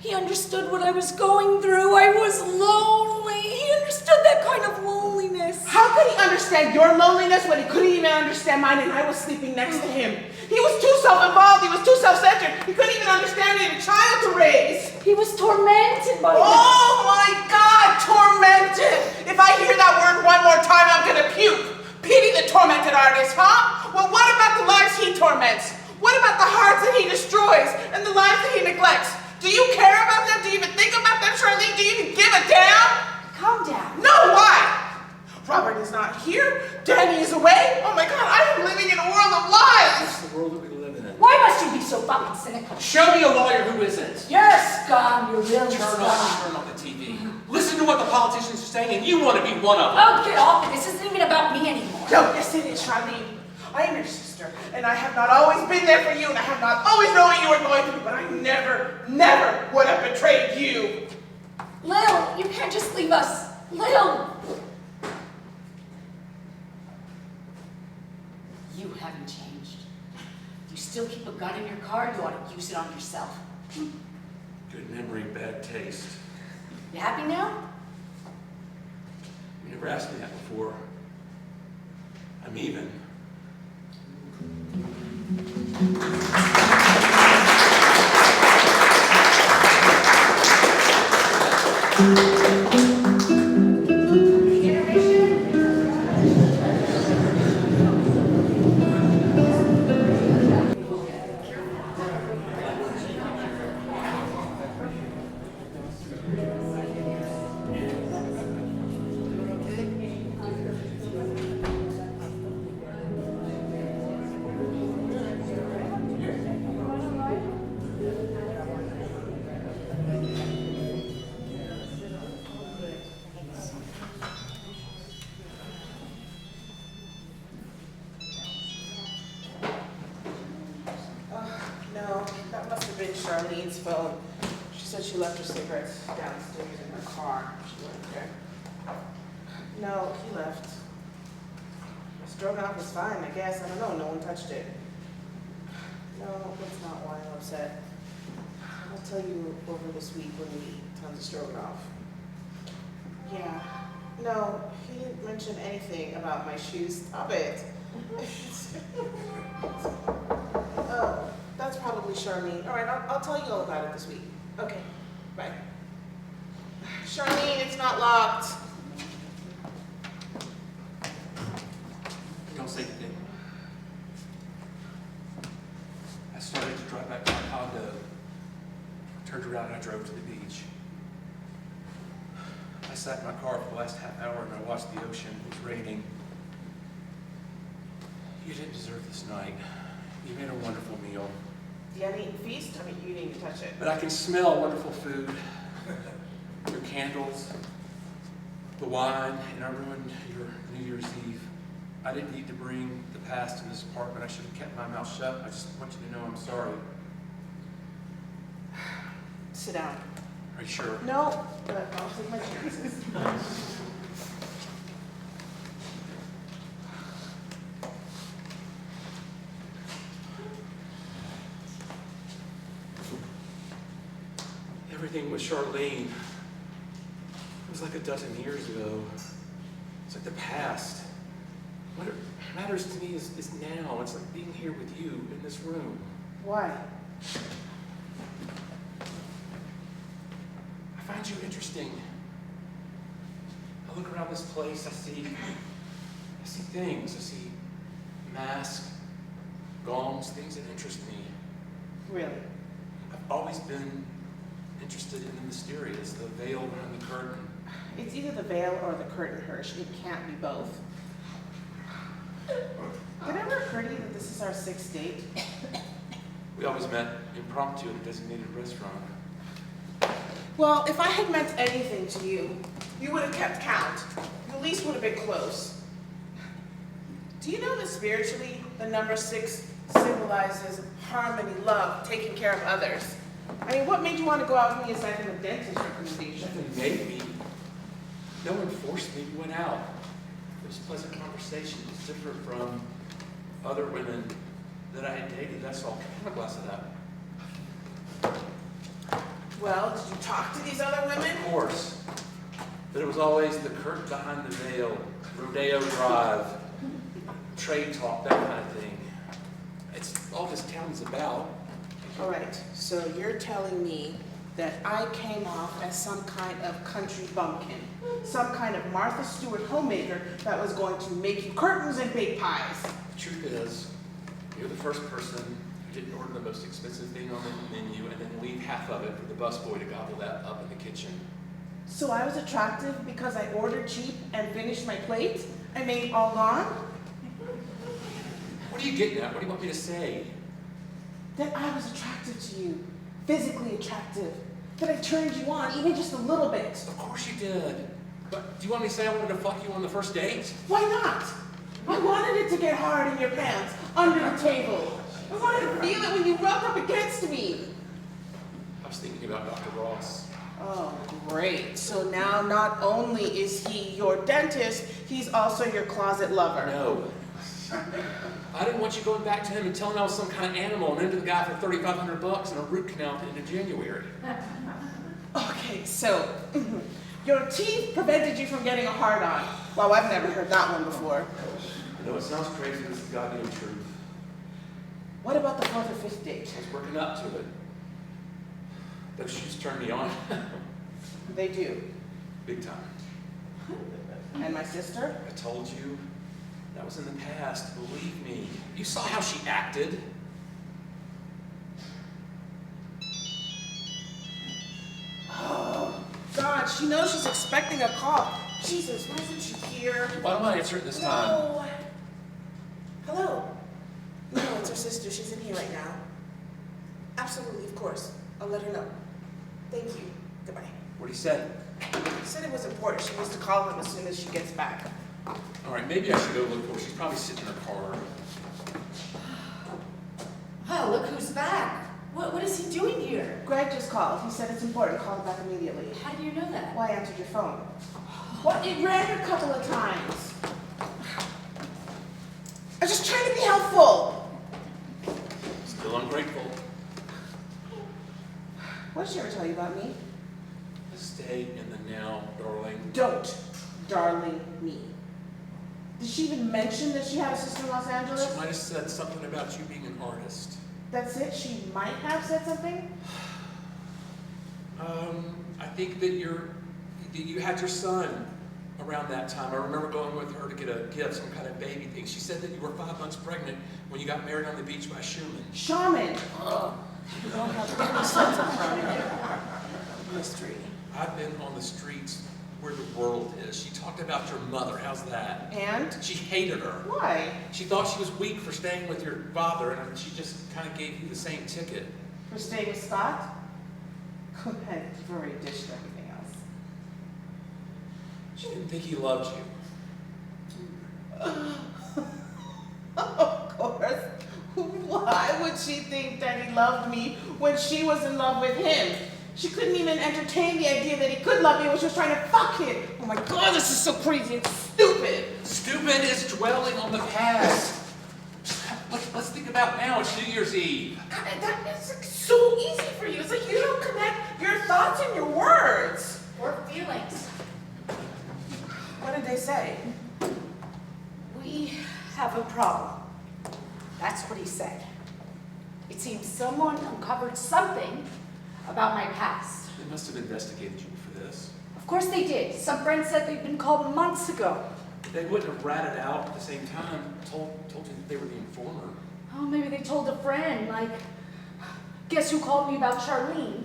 He understood what I was going through. I was lonely. He understood that kind of loneliness. How could he understand your loneliness when he couldn't even understand mine and I was sleeping next to him? He was too self-involved. He was too self-centered. He couldn't even understand he had a child to raise. He was tormented by Oh my God, tormented! If I hear that word one more time, I'm gonna puke. Pity the tormented artist, huh? Well, what about the lives he torments? What about the hearts that he destroys and the lives that he neglects? Do you care about them? Do you even think about them, Charlene? Do you even give a damn? Calm down. No, why? Robert is not here. Danny is away. Oh my God, I am living in a world of lies. That's the world that we live in. Why must you be so fucking cynical? Show me a lawyer who isn't. You're scum. You're real Turn scum. off the TV. Listen to what the politicians are saying, and you want to be one of them. Oh, get off it. This isn't even about me anymore. No, yes it is, Charlene. I am your sister, and I have not always been there for you, and I have not always known what you were going through, but I never would have betrayed you. Lil, you can't just leave us. Lil. You haven't changed. You still keep a gun in your car, you ought to use it on yourself. Good memory, bad taste. You happy now? You never asked me that before. I'm even. No, that must have been Charlene's phone. She said she left her cigarettes downstairs in her car. She went there. No, he left. Stroganoff was fine, I guess. I don't know. No one touched it. No, that's not why I'm upset. I'll tell you over this week when we eat tons of stroganoff. Yeah. No, he didn't mention anything about my shoes. Stop it. Oh, that's probably Charlene. All right, I'll tell you all about it this week. Okay, bye. Charlene, it's not locked. Don't say anything. I started to drive back to my condo. Turned around and I drove to the beach. I sat in my car for the last half hour and I watched the ocean. It was raining. You didn't deserve this night. You made a wonderful meal. The uneaten feast? I mean, you didn't even touch it. But I can smell wonderful food. Your candles, the wine, and I ruined your New Year's Eve. I didn't need to bring the past to this apartment. I should have kept my mouth shut. I just want you to know I'm sorry. Sit down. Are you sure? No, but I'll take my chances. Everything with Charlene, it was like a dozen years ago. It's like the past. What matters to me is now. It's like being here with you in this room. Why? I find you interesting. I look around this place, I see things. I see masks, gongs, things that interest me. Really? I've always been interested in the mysterious, the veil behind the curtain. It's either the veil or the curtain, Hirsch. It can't be both. Did it ever occur to you that this is our 6th date? We always met impromptu at a designated restaurant. Well, if I had meant anything to you, you would have kept count. You at least would have been close. Do you know that spiritually, the number 6 symbolizes harmony, love, taking care of others? I mean, what made you want to go out with me aside from a dentist recommendation? Nothing made me. No one forced me. We went out. It was a pleasant conversation. It was different from other women that I had dated. That's all. Have a glass of that. Well, did you talk to these other women? Of course. But it was always the curtain behind the veil, Rodeo Drive, trade talk, that kind of thing. It's all this town is about. All right, so you're telling me that I came off as some kind of country bumpkin, some kind of Martha Stewart homemaker that was going to make you curtains and bake pies. The truth is, you're the first person who didn't order the most expensive thing on the menu and then leave half of it for the busboy to gobble that up in the kitchen. So I was attractive because I ordered cheap and finished my plate? I made all gone? What are you getting at? What do you want me to say? That I was attractive to you, physically attractive, that I turned you on even just a little bit. Of course you did. But do you want me to say I wanted to fuck you on the first date? Why not? I wanted it to get hard in your pants, under the table. I wanted to feel it when you rubbed up against me. I was thinking about Dr. Ross. Oh, great. So now not only is he your dentist, he's also your closet lover. No. I didn't want you going back to him and telling I was some kind of animal and into the guy for $3,500 and a root canal at the end of January. Okay, so your teeth prevented you from getting a hard-on. Wow, I've never heard that one before. I know it sounds crazy, but it's the goddamn truth. What about the 4th or 5th date? I was working up to it. Those shoes turned me on. They do. Big time. And my sister? I told you. That was in the past, believe me. You saw how she acted. Oh, God, she knows she's expecting a call. Jesus, why isn't she here? Why don't I answer it this time? No. Hello? No, it's her sister. She's in here right now. Absolutely, of course. I'll let her know. Thank you. Goodbye. What'd he say? She said it was important. She needs to call him as soon as she gets back. All right, maybe I should go look for her. She's probably sitting in her car. Oh, look who's back. What is he doing here? Greg just called. He said it's important. Call him back immediately. How do you know that? Why answered your phone? What? It rang a couple of times. I'm just trying to be helpful. Still ungrateful. What did she ever tell you about me? Stay in the now, darling. Don't, darling me. Did she even mention that she had a sister in Los Angeles? She might have said something about you being an artist. That's it? She might have said something? I think that you had your son around that time. I remember going with her to get a gift, some kind of baby thing. She said that you were 5 months pregnant when you got married on the beach by Schumann. Shaman! You don't have any sense of her. Mystery. I've been on the streets where the world is. She talked about your mother. How's that? And? She hated her. Why? She thought she was weak for staying with your father, and she just kind of gave you the same ticket. For staying with Scott? Go ahead, you've already dished everything else. She didn't think he loved you. Of course. Why would she think that he loved me when she was in love with him? She couldn't even entertain the idea that he could love me when she was trying to fuck him. Oh my God, this is so crazy and stupid. Stupid is dwelling on the past. Let's think about now. It's New Year's Eve. That is like so easy for you. It's like you don't connect your thoughts and your words. Or feelings. What did they say? We have a problem. That's what he said. It seems someone uncovered something about my past. They must have investigated you for this. Of course they did. Some friend said they'd been called months ago. They wouldn't have ratted out at the same time, told you that they were the informer. Oh, maybe they told a friend, like, guess who called me about Charlene?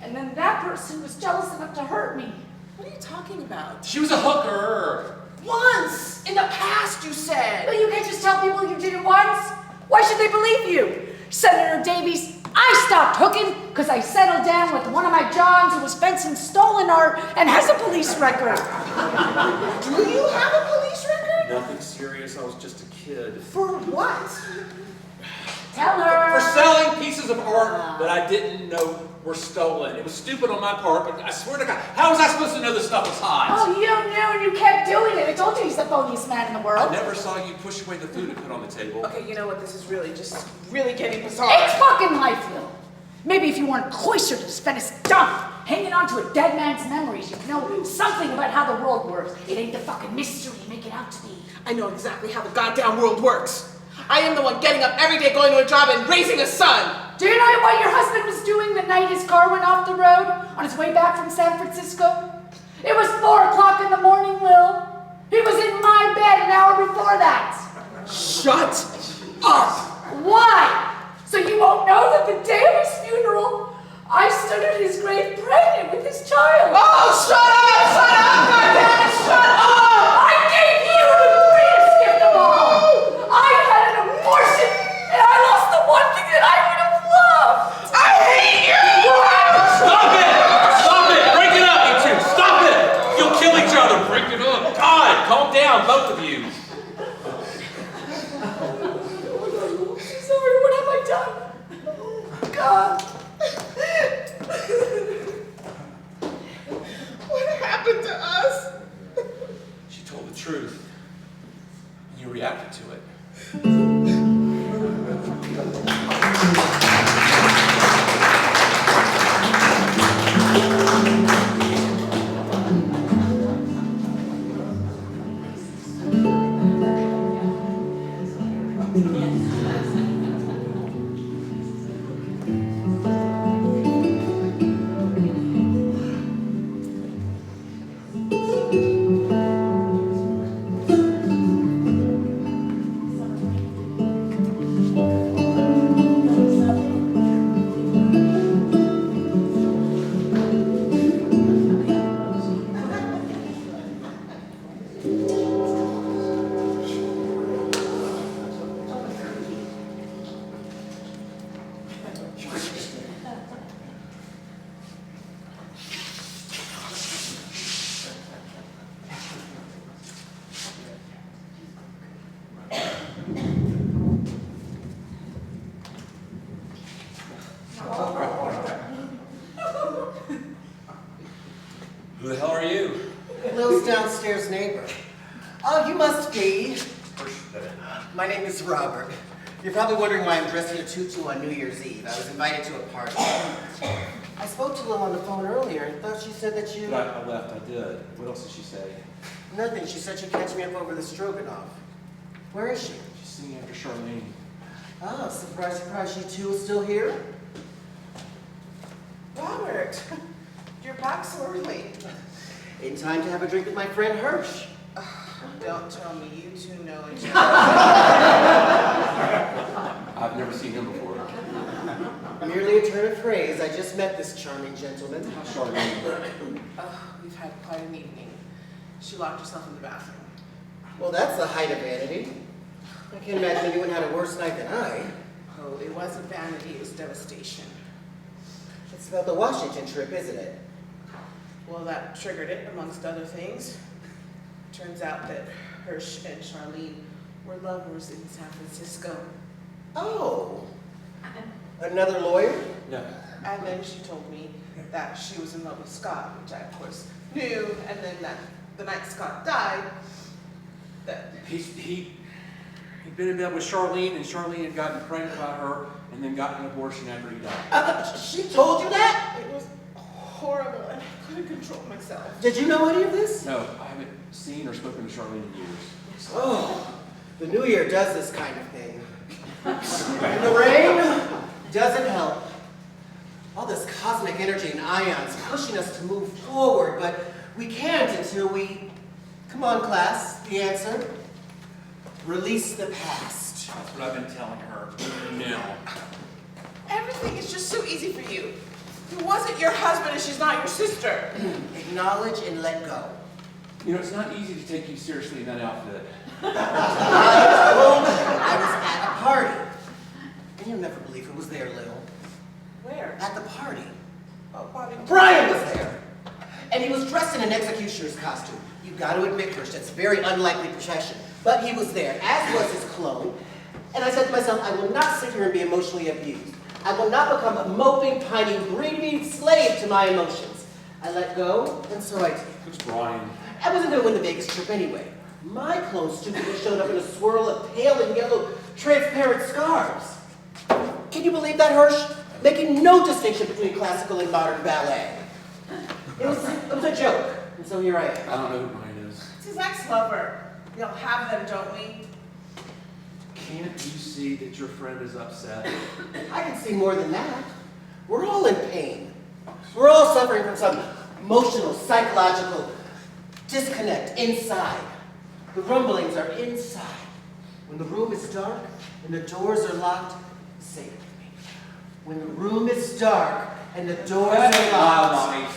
And then that person was jealous enough to hurt me. What are you talking about? She was a hooker. Once! In the past, you said! But you can't just tell people you did it once. Why should they believe you? Senator Davies, I stopped hooking because I settled down with one of my Johns who was fencing stolen art and has a police record. Do you have a police record? Nothing serious, I was just a kid. For what? Tell her. For selling pieces of art that I didn't know were stolen. It was stupid on my part, but I swear to God, how was I supposed to know this stuff was hot? Oh, you knew and you kept doing it. I told you he's the phoniest man in the world. I never saw you push away the food and put on the table. Okay, you know what? This is really getting bizarre. It's fucking life, Lil. Maybe if you weren't cloistered as Venice dump, hanging on to a dead man's memories, you'd know something about how the world works. It ain't the fucking mystery you make it out to be. I know exactly how the goddamn world works. I am the one getting up every day, going to a job and raising a son. Do you know what your husband was doing the night his car went off the road on his way back from San Francisco? It was 4 o'clock in the morning, Lil. He was in my bed an hour before that. Shut up. Why? So you won't know that the day of his funeral, I stood at his grave pregnant with his child. Oh, shut up! Shut up! Goddammit, shut up! I gave you the greatest gift of all. I had an abortion, and I lost the one thing that I would have loved. I hate you! Stop it! Stop it! Break it up, you two! Stop it! You'll kill each other! Break it up! God, calm down, both of you. Sorry, what have I done? God. What happened to us? She told the truth. You reacted to it. Who the hell are you? Lil's downstairs neighbor. Oh, you must be. My name is Robert. You're probably wondering why I'm dressed in a tutu on New Year's Eve. I was invited to a party. I spoke to Lil on the phone earlier and thought she said that you... I left, I did. What else did she say? Nothing. She said she'd catch me up over the stroganoff. Where is she? She's singing after Charlene. Oh, surprise, surprise. She too is still here? Robert, you're back so early. In time to have a drink with my friend Hirsch. Don't tell me you two know each other. I've never seen him before. Merely a turn of phrase. I just met this charming gentleman. How's Charlene? We've had quite an evening. She locked herself in the bathroom. Well, that's the height of vanity. I can't imagine anyone had a worse night than I. Oh, it wasn't vanity, it was devastation. It's about the Washington trip, isn't it? Well, that triggered it, amongst other things. Turns out that Hirsch and Charlene were lovers in San Francisco. Oh. Another lawyer? No. And then she told me that she was in love with Scott, which I, of course, knew. And then that the night Scott died, that He'd been in bed with Charlene, and Charlene had gotten pregnant by her, and then got an abortion after he died. She told you that? it was horrible, and I couldn't control myself. Did you know any of this? No, I haven't seen or spoken to Charlene in years. Oh, the new year does this kind of thing. And the rain doesn't help. All this cosmic energy and ions pushing us to move forward, but we can't until we... Come on, class, the answer. Release the past. That's what I've been telling her. Now. Everything is just so easy for you. It wasn't your husband and she's not your sister. Acknowledge and let go. You know, it's not easy to take you seriously in that outfit. I told you I was at a party. And you'll never believe who was there, Lil. Where? At the party. Oh, Bobby. Brian was there. And he was dressed in an executioner's costume. You got to admit, Hirsch, that's very unlikely profession. But he was there, as was his clone. And I said to myself, I will not sit here and be emotionally abused. I will not become a moping, pining, greedy slave to my emotions. I let go, and so I did. Who's Brian? I wasn't going to win the Vegas trip anyway. My clone stupidly showed up in a swirl of pale and yellow, transparent scarves. Can you believe that, Hirsch? Making no distinction between classical and modern ballet. It was a joke, and so here I am. I don't know who Brian is. It's his ex-lover. We all have them, don't we? Can't you see that your friend is upset? I can see more than that. We're all in pain. We're all suffering from some emotional, psychological disconnect inside. The rumblings are inside. When the room is dark and the doors are locked, say it with me. When the room is dark and the doors are locked.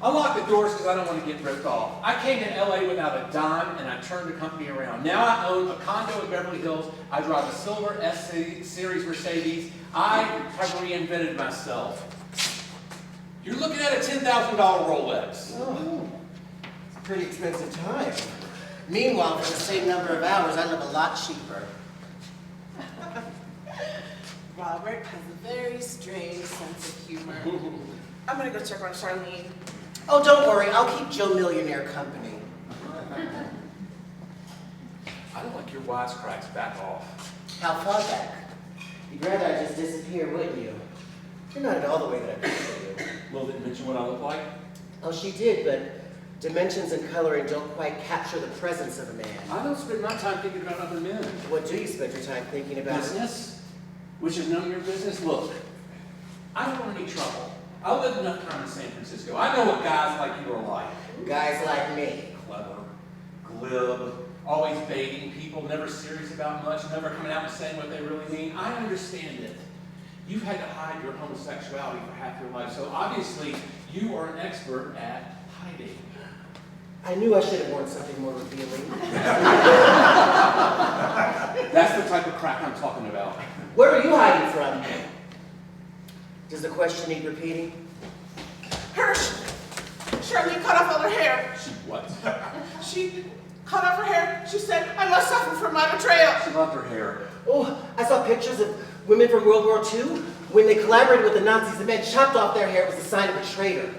I lock the doors because I don't want to get ripped off. I came to LA without a dime and I turned the company around. Now I own a condo in Beverly Hills. I drive a silver S-Series Mercedes. I have reinvented myself. You're looking at a $10,000 Rolex. Oh, it's a pretty expensive time. Meanwhile, for the same number of hours, I live a lot cheaper. Robert has a very strange sense of humor. I'm gonna go check on Charlene. Oh, don't worry. I'll keep Joe Millionaire company. I don't like your wisecracks. Back off. How far back? You'd rather I just disappear, wouldn't you? You're not at all the way that I picture you. Will didn't mention what I look like? Oh, she did, but dimensions and coloring don't quite capture the presence of a man. I don't spend my time thinking about other men. What do you spend your time thinking about? Business? Which is none of your business? Look, I don't want any trouble. I live enough time in San Francisco. I know what guys like you are like. Guys like me. Clever, glib, always baiting people, never serious about much, never coming out and saying what they really mean. I understand it. You've had to hide your homosexuality for half your life, so obviously you are an expert at hiding. I knew I should have worn something more revealing. That's the type of crap I'm talking about. Where are you hiding from? Does the question need repeating? Hirsch! Charlene cut off all her hair. She what? She cut off her hair. She said, I must suffer for my betrayal. She loved her hair. Oh, I saw pictures of women from World War II. When they collaborated with the Nazis, the men chopped off their hair. It was a sign of a traitor.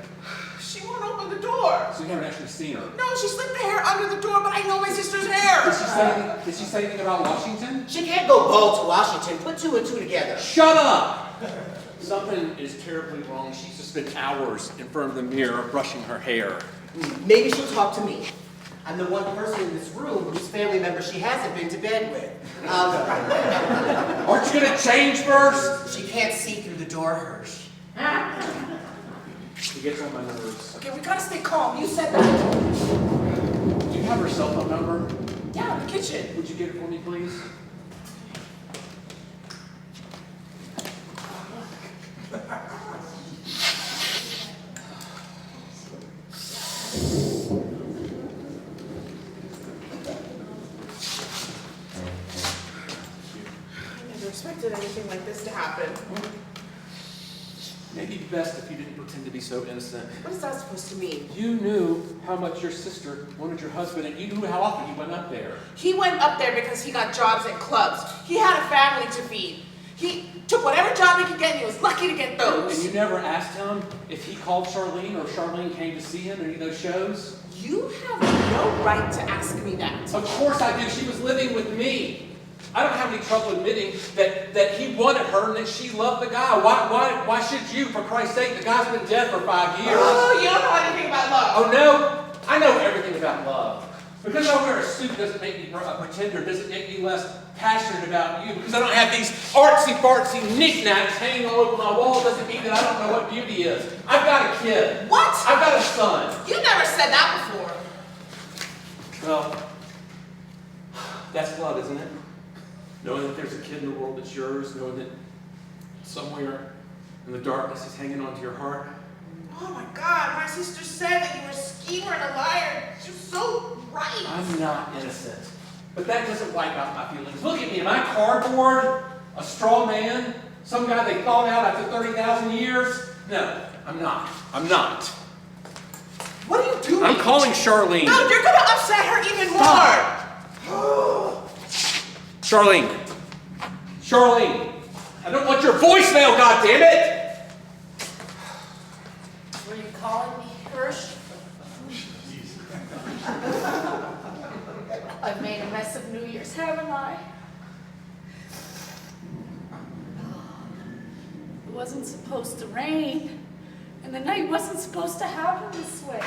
She won't open the door. So you haven't actually seen her. No, she slipped the hair under the door, but I know my sister's hair. Did she say anything about Washington? She can't go bald to Washington. Put two and two together. Shut up! Something is terribly wrong. She's just spent hours in front of the mirror brushing her hair. Maybe she'll talk to me. I'm the one person in this room whose family member she hasn't been to bed with. Aren't you gonna change first? She can't see through the door, Hirsch. She gets on my nerves. Okay, we gotta stay calm. You said that. Do you have her cell phone number? Yeah, in the kitchen. Would you get it for me, please? I never expected anything like this to happen. Maybe best if you didn't pretend to be so innocent. What is that supposed to mean? You knew how much your sister wanted your husband, and you knew how often he went up there. He went up there because he got jobs at clubs. He had a family to feed. He took whatever job he could get, and he was lucky to get those. And you never asked him if he called Charlene or Charlene came to see him at any of those shows? You have no right to ask me that. Of course I do. She was living with me. I don't have any trouble admitting that he wanted her and that she loved the guy. Why should you, for Christ's sake? The guy's been dead for 5 years. Oh, you don't know anything about love. Oh, no? I know everything about love. Because I wear a suit doesn't make me a pretender, doesn't make me less passionate about you. Because I don't have these artsy-fartsy knickknacks hanging all over my wall doesn't mean that I don't know what beauty is. I've got a kid. What? I've got a son. You never said that before. Well, that's love, isn't it? Knowing that there's a kid in the world that's yours, knowing that somewhere in the darkness he's hanging onto your heart. Oh my God, my sister said that you were a schemer and a liar. She was so right. I'm not innocent. But that doesn't wipe out my feelings. Look at me, am I cardboard? A straw man? Some guy they thawed out after 30,000 years? No, I'm not. I'm not. What are you doing? I'm calling Charlene. No, you're gonna upset her even more. Charlene. Charlene. I don't want your voicemail, goddammit! Were you calling me, Hirsch? I've made a mess of New Year's, haven't I? It wasn't supposed to rain, and the night wasn't supposed to happen this way.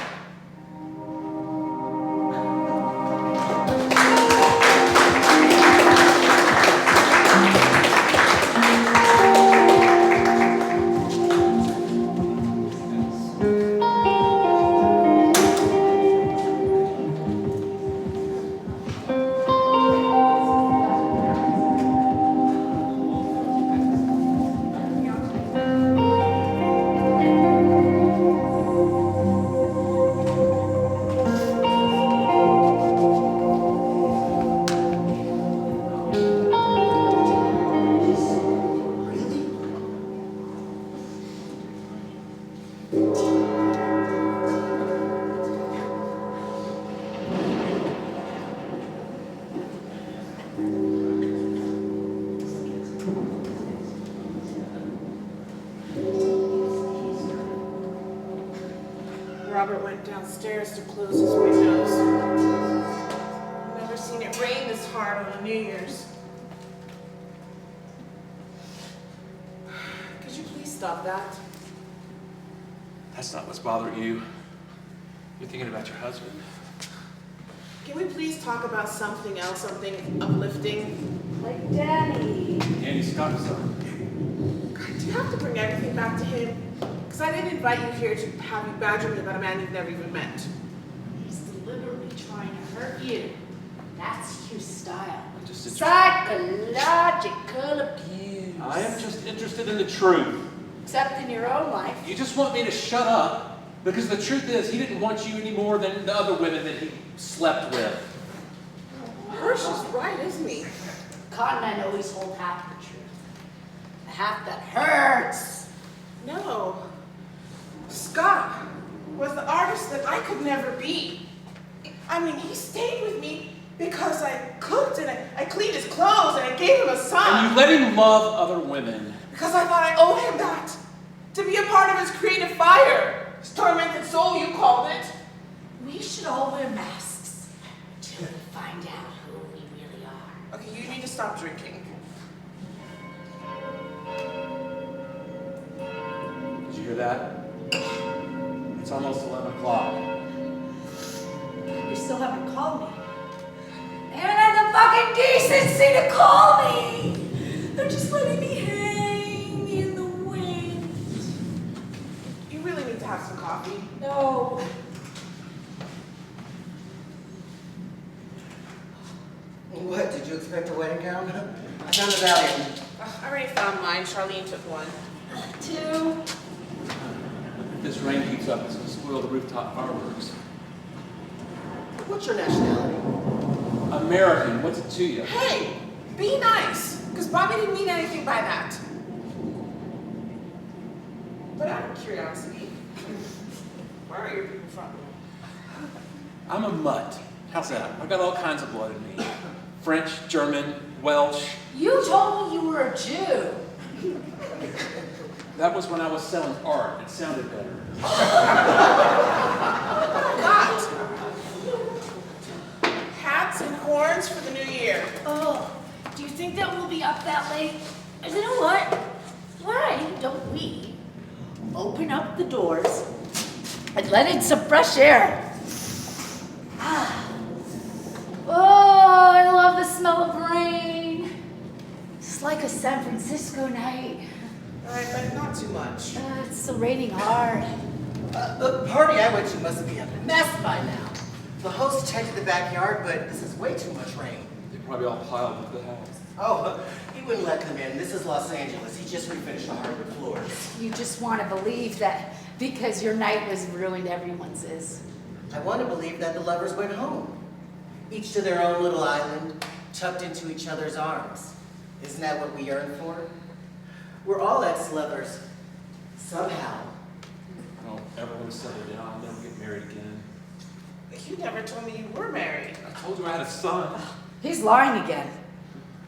Robert went downstairs to close his windows. I've never seen it rain this hard on a New Year's. Could you please stop that? That's not what's bothering you. You're thinking about your husband. Can we please talk about something else, something uplifting? Like Daddy. Andy Scott's son. God, do you have to bring everything back to him? Because I didn't invite you here to have you badger me about a man you've never even met. He's deliberately trying to hurt you. That's his style. I'm just Psychological abuse. I am just interested in the truth. Except in your own life. You just want me to shut up because the truth is he didn't want you any more than the other women that he slept with. Hirsch is right, isn't he? Con men always hold half the truth. The half that hurts. No. Scott was the artist that I could never be. I mean, he stayed with me because I cooked and I cleaned his clothes and I gave him a son. And you let him love other women. Because I thought I owed him that. To be a part of his creative fire. His tormented soul, you called it. stop drinking. Did you hear that? It's almost 11 o'clock. You still haven't called me. They haven't had the fucking decency to call me. They're just letting me hang in the wind. You really need to have some coffee. No. What, did you expect a wedding gown? I found a Valium. I already found mine. Charlene took one. 2. If this rain keeps up, it's going to spoil the rooftop fireworks. What's your nationality? American, what's it to you? Hey, be nice, because Bobby didn't mean anything by that. But out of curiosity, where are your people from? I'm a mutt. How's that? I've got all kinds of blood in me. French, German, Welsh. You told me you were a Jew. That was when I was selling art. It sounded better. Got hats and horns for the new year. Oh, do you think that we'll be up that late? You know what? Why don't we open up the doors and let in some fresh air? Ah. Oh, I love the smell of rain. It's like a San Francisco night. All right, but not too much. It's still raining hard. The party I went to must be a mess by now. The host tended the backyard, but this is way too much rain. They're probably all piled into the house. Oh, he wouldn't let them in. This is Los Angeles. He just refinished the hardwood floors. You just want to believe that because your night was ruined, everyone's is. I want to believe that the lovers went home. Each to their own little island, tucked into each other's arms. Isn't that what we yearn for? We're all ex-lovers. Somehow. I don't ever want to settle down. I'll never get married again. You never told me you were married. I told you I had a son. He's lying again.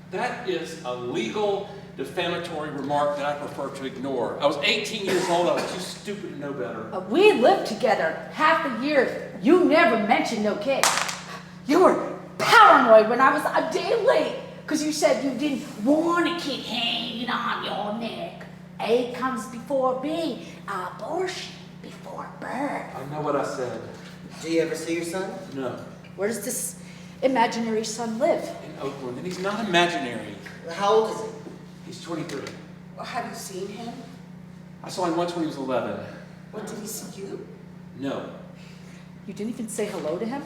That is a legal, defamatory remark that I prefer to ignore. I was 18 years old. I was too stupid to know better. We lived together half the year. You never mentioned no kid. You were paranoid when I was a day late because you said you didn't want a kid hanging on your neck. A comes before B. Abortion before birth. I know what I said. Do you ever see your son? No. Where does this imaginary son live? In Oakland. And he's not imaginary. How old is he? He's 23. Well, have you seen him? I saw him once when he was 11. What, did he see you? No. You didn't even say hello to him?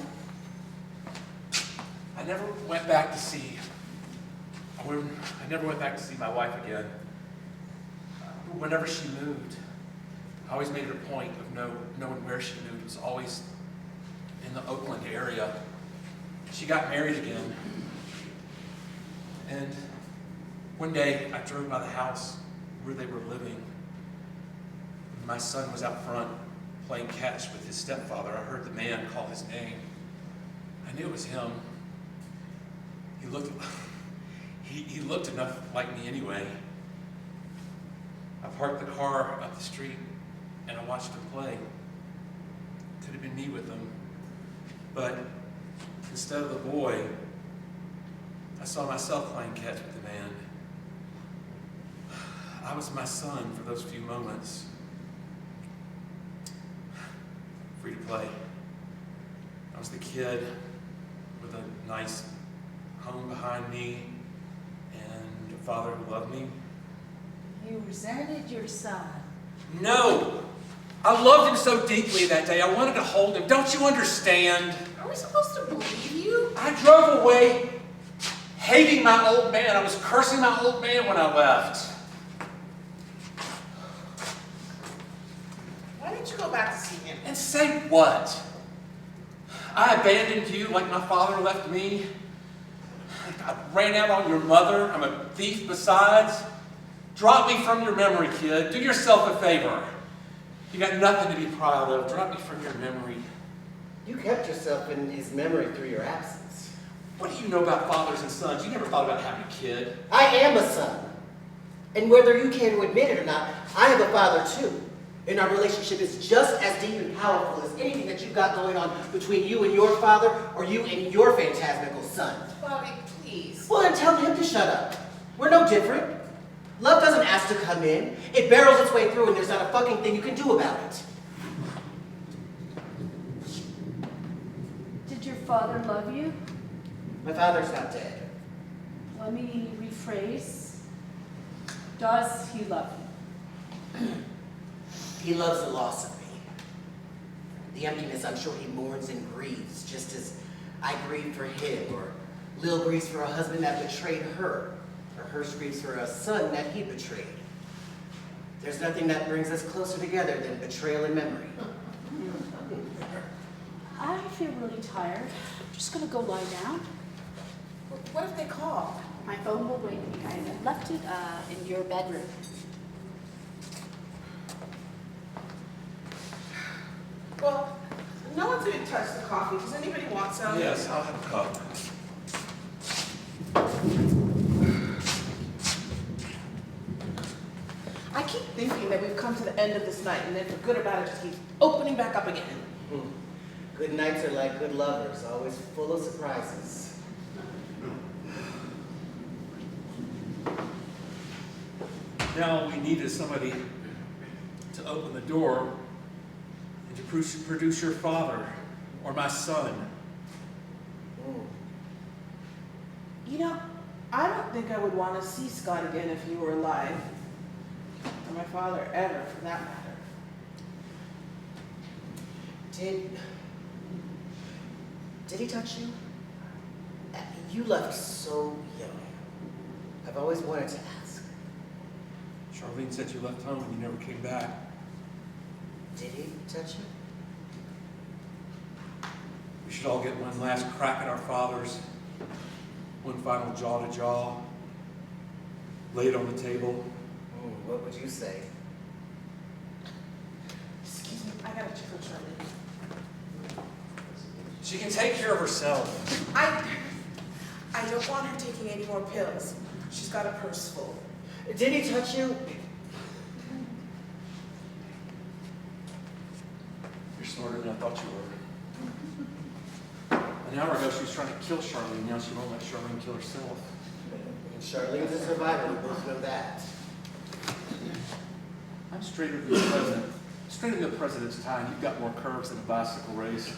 I never went back to see my wife again. Whenever she moved, I always made it a point of knowing where she moved. It was always in the Oakland area. She got married again. And one day I drove by the house where they were living. My son was out front playing catch with his stepfather. I heard the man call his name. I knew it was him. He looked enough like me anyway. I parked the car up the street and I watched him play. Could have been me with him. But instead of the boy, I saw myself playing catch with the man. I was my son for those few moments. Free to play. I was the kid with a nice home behind me and a father who loved me. You resented your son. No! I loved him so deeply that day. I wanted to hold him. Don't you understand? Are we supposed to believe you? I drove away hating my old man. I was cursing my old man when I left. Why didn't you go back to see him? And say what? I abandoned you like my father left me. I ran out on your mother. I'm a thief besides. Drop me from your memory, kid. Do yourself a favor. You got nothing to be proud of. Drop me from your memory. You kept yourself in his memory through your absence. What do you know about fathers and sons? You never thought about having a kid. I am a son. And whether you care to admit it or not, I have a father too. And our relationship is just as deep and powerful as anything that you've got going on between you and your father or you and your phantasmical son. Bobby, please. Well, then tell him to shut up. We're no different. Love doesn't ask to come in. It barrels its way through and there's not a fucking thing you can do about it. Did your father love you? My father's not dead. Let me rephrase. Does he love you? He loves the loss of me. The emptiness I'm sure he mourns and grieves, just as I grieve for him, or Lil grieves for a husband that betrayed her, or Hurst grieves for a son that he betrayed. There's nothing that brings us closer together than betrayal and memory. I feel really tired. I'm just gonna go lie down. What if they call? My phone will wake me. I left it in your bedroom. Well, no one's even touched the coffee. Does anybody want some? Yes, I'll have a cup. I keep thinking that we've come to the end of this night, and then for good or bad, it just keeps opening back up again. Good nights are like good lovers, always full of surprises. Now we needed somebody to open the door and to produce your father or my son. You know, I don't think I would want to see Scott again if he were alive. Or my father ever, for that matter. Did he touch you? You left so young. I've always wanted to ask. Charlene said you left home and you never came back. Did he touch you? We should all get one last crack at our fathers. One final jaw to jaw. Lay it on the table. What would you say? Excuse me, I gotta check on Charlene. She can take care of herself. I don't want her taking any more pills. She's got a purse full. Did he touch you? You're smarter than I thought you were. An hour ago she was trying to kill Charlene. Now she won't let Charlene kill herself. And Charlene's a survivor, we both know that. I'm straighter than the president. Straighter than the president's tie, and you've got more curves than a bicycle race.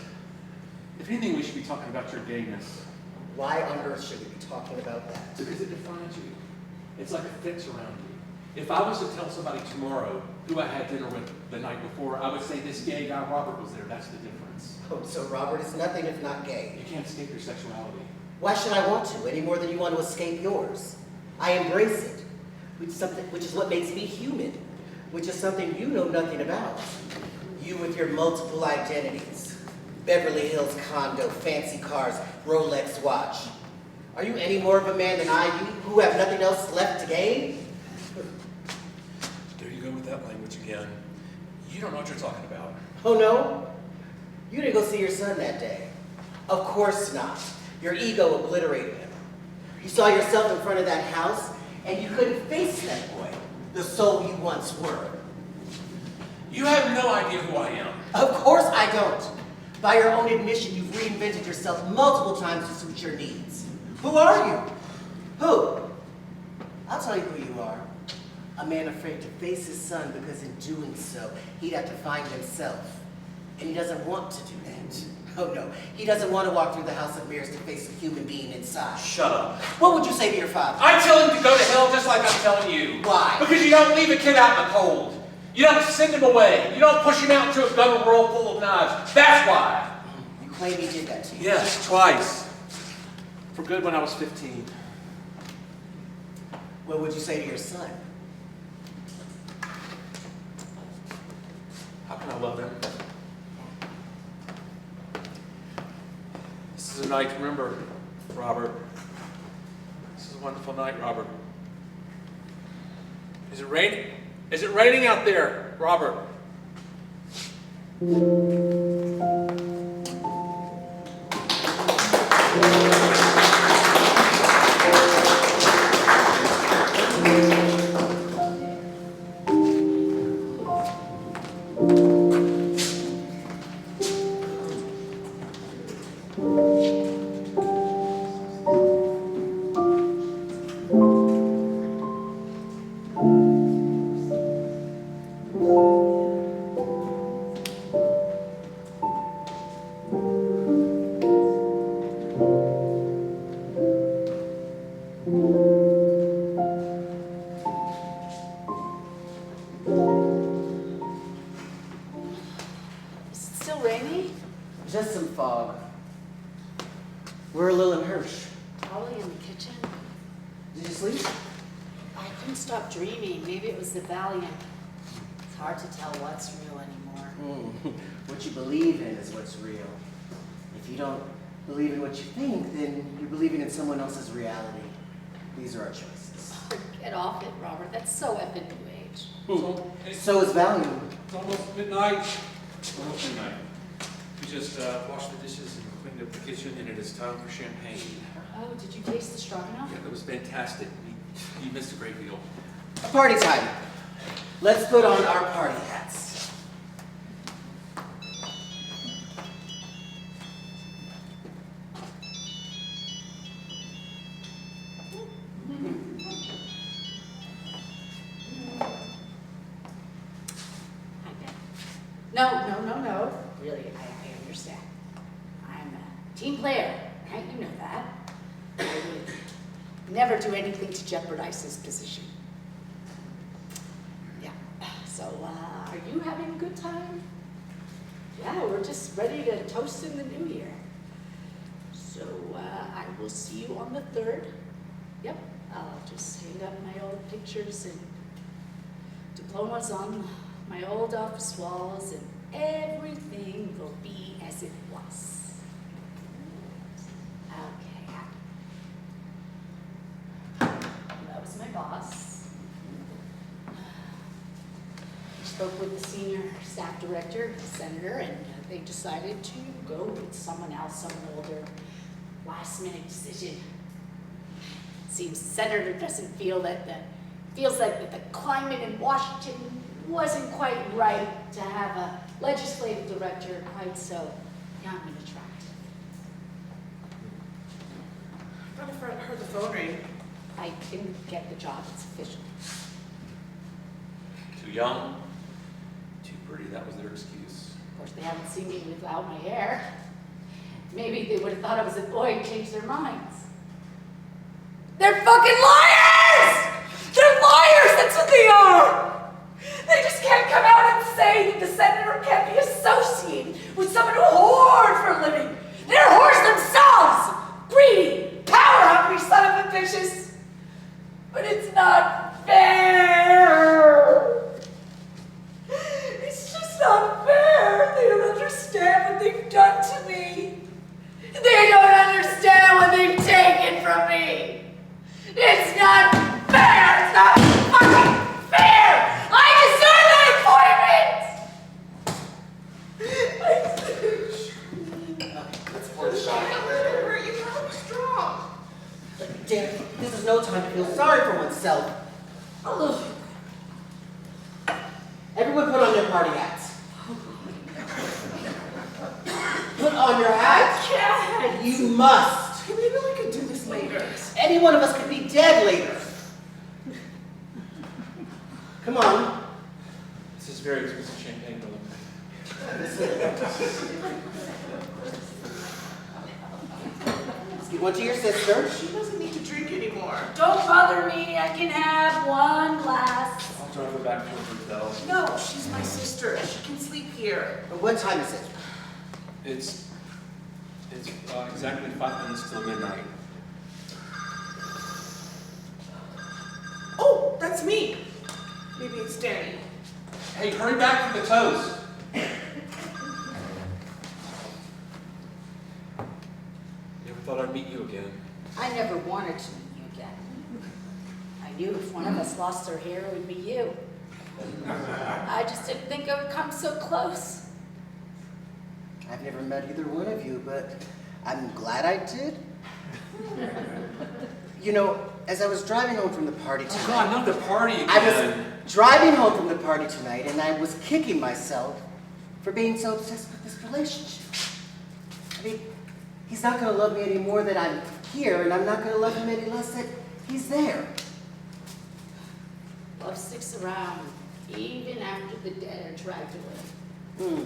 If anything, we should be talking about your gayness. Why on earth should we be talking about that? Because it defines you. It's like a fence around you. If I was to tell somebody tomorrow who I had dinner with the night before, I would say this gay guy Robert was there. That's the difference. Oh, so Robert is nothing if not gay. You can't escape your sexuality. Why should I want to, any more than you want to escape yours? I embrace it, which is what makes me human, which is something you know nothing about. You with your multiple identities. Beverly Hills condo, fancy cars, Rolex watch. Are you any more of a man than I, you who have nothing else left to gain? There you go with that language again. You don't know what you're talking about. Oh no? You didn't go see your son that day. Of course not. Your ego obliterated him. You saw yourself in front of that house, and you couldn't face that boy, the soul you once were. You have no idea who I am. Of course I don't. By your own admission, you've reinvented yourself multiple times to suit your needs. Who are you? Who? I'll tell you who you are. A man afraid to face his son because in doing so, he'd have to find himself. And he doesn't want to do that. Oh no, he doesn't want to walk through the house of mirrors to face a human being inside. Shut up. What would you say to your father? I tell him to go to hell just like I'm telling you. Why? Because you don't leave a kid out in the cold. You don't send him away. You don't push him out into a gun world full of knives. That's why. You claim he did that to you. Yes, twice. For good when I was 15. What would you say to your son? How can I love him? This is a night to remember, Robert. This is a wonderful night, Robert. Is it raining? Is it raining out there, Robert? Is it still rainy? Just some fog. Where are Lil and Hirsch? Probably in the kitchen. Did you sleep? I couldn't stop dreaming. Maybe it was the Valiant. It's hard to tell what's real anymore. What you believe in is what's real. If you don't believe in what you think, then you're believing in someone else's reality. These are our choices. Oh, get off it, Robert. That's so effing new age. So is Valiant. It's almost midnight. Almost midnight. We just washed the dishes and cleaned up the kitchen, and it is time for champagne. Oh, did you taste the stroganoff? Yeah, that was fantastic. You missed a great deal. Party time. Let's put on our party hats. No. Really, I understand. I'm a team player, right? You know that. I would never do anything to jeopardize his position. Yeah. So, are you having a good time? Yeah, we're just ready to toast in the new year. So, I will see you on the 3rd. Yep. I'll just hang up my old pictures and diplomas on my old office walls, and everything will be as it was. Okay. That was my boss. I spoke with the senior staff director, the senator, and they decided to go with someone else, someone older. Last-minute decision. Seems the senator doesn't feel that feels like the climate in Washington wasn't quite right to have a legislative director quite so young and attractive. I heard the phone ring. I didn't get the job, it's official. Too young, too pretty, that was their excuse. Of course, they haven't seen me without my hair. Maybe they would have thought I was a boy and changed their minds. They're fucking liars! They're liars, that's what they are! They just can't come out and say that the senator can't be associated with someone who whores for a living. They're whores themselves! Greedy, power-hungry son of a bitches. But it's not fair. It's just not fair. They don't understand what they've done to me. They don't understand what they've taken from me. It's not fair. It's not fucking fair. I deserve that employment. Let's pour the shot. You are strong. Damn, this is no time to feel sorry for oneself. Everyone put on their party hats. Put on your hats. I can't. You must. Maybe we could do this later. Any one of us could be dead later. Come on. This is very expensive champagne, brother. Let's give one to your sister. She doesn't need to drink anymore. Don't bother me. I can have one glass. I'll drive her back to her hotel. No, she's my sister. She can sleep here. What time is it? It's exactly 5 minutes till midnight. Oh, that's me. Maybe it's Danny. Hey, hurry back for the toast. Never thought I'd meet you again. I never wanted to meet you again. I knew if one of us lost our hair, it would be you. I just didn't think I would come so close. I've never met either one of you, but I'm glad I did. You know, as I was driving home from the party tonight... Oh God, not the party again. I was driving home from the party tonight, and I was kicking myself for being so obsessed with this relationship. I mean, He's not going to love me any more that I'm here, and I'm not going to love him any less that he's there. Love sticks around, even after the dead are dragged away.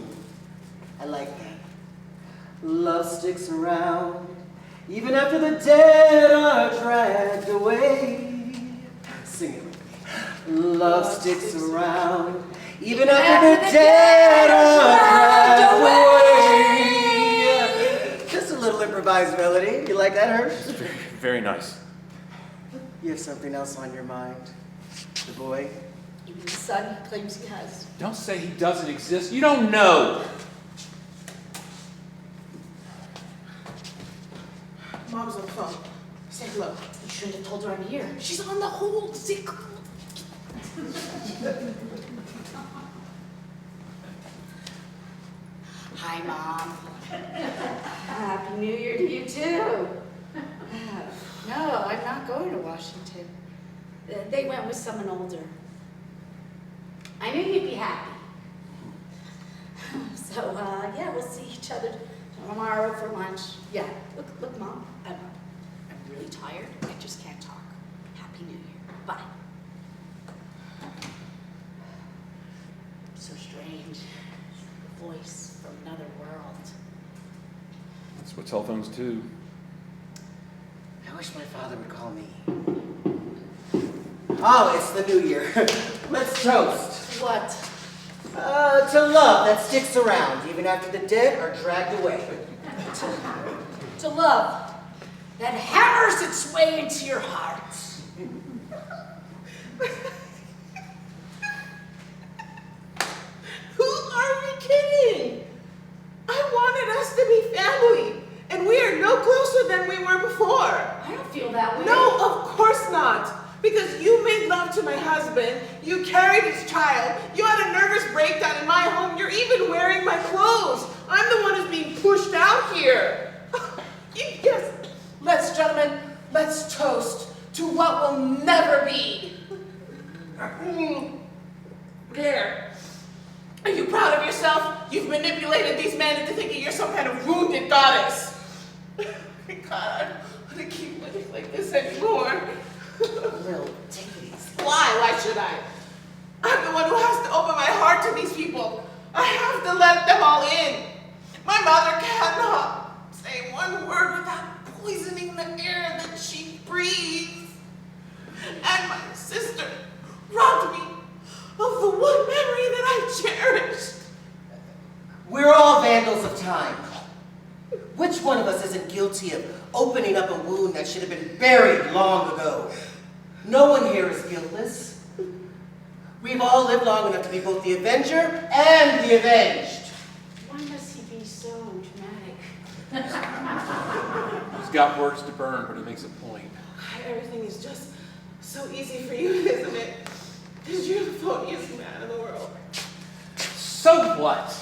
I like that. Love sticks around, even after the dead are dragged away. Sing it with me. Love sticks around, even after the dead are dragged away. Just a little improvised melody. You like that, Hirsch? Very nice. You have something else on your mind, the boy? Even the son claims he has. Don't say he doesn't exist. You don't know. Mom's on the phone. Say hello. You shouldn't have told her I'm here. She's on the hold. Sick. Hi, Mom. Happy New Year to you, too. No, I'm not going to Washington. They went with someone older. I knew you'd be happy. So, yeah, we'll see each other tomorrow for lunch. Yeah, look, Mom, I'm really tired. I just can't talk. Happy New Year. Bye. So strange. A voice from another world. That's what telephones do. I wish my father would call me. Oh, it's the new year. Let's toast. What? To love that sticks around, even after the dead are dragged away. To love that hammers its way into your heart. Who are we kidding? I wanted us to be family, and we are no closer than we were before. I don't feel that way. No, of course not. Because you made love to my husband, you carried his child, you had a nervous breakdown in my home, you're even wearing my clothes. I'm the one who's being pushed out here. Yes. Let's toast to what will never be. There. Are you proud of yourself? You've manipulated these men into thinking you're some kind of wounded goddess. God, I don't want to keep living like this anymore. Lil, take it easy. Why? Why should I? I'm the one who has to open my heart to these people. I have to let them all in. My mother cannot say one word without poisoning the air that she breathes. And my sister robbed me of the one memory that I cherished. We're all vandals of time. Which one of us isn't guilty of opening up a wound that should have been buried long ago? No one here is guiltless. We've all lived long enough to be both the avenger and the avenged. Why must he be so dramatic? He's got words to burn, but he makes a point. Everything is just so easy for you, isn't it? Because you're the phoniest man in the world. So what?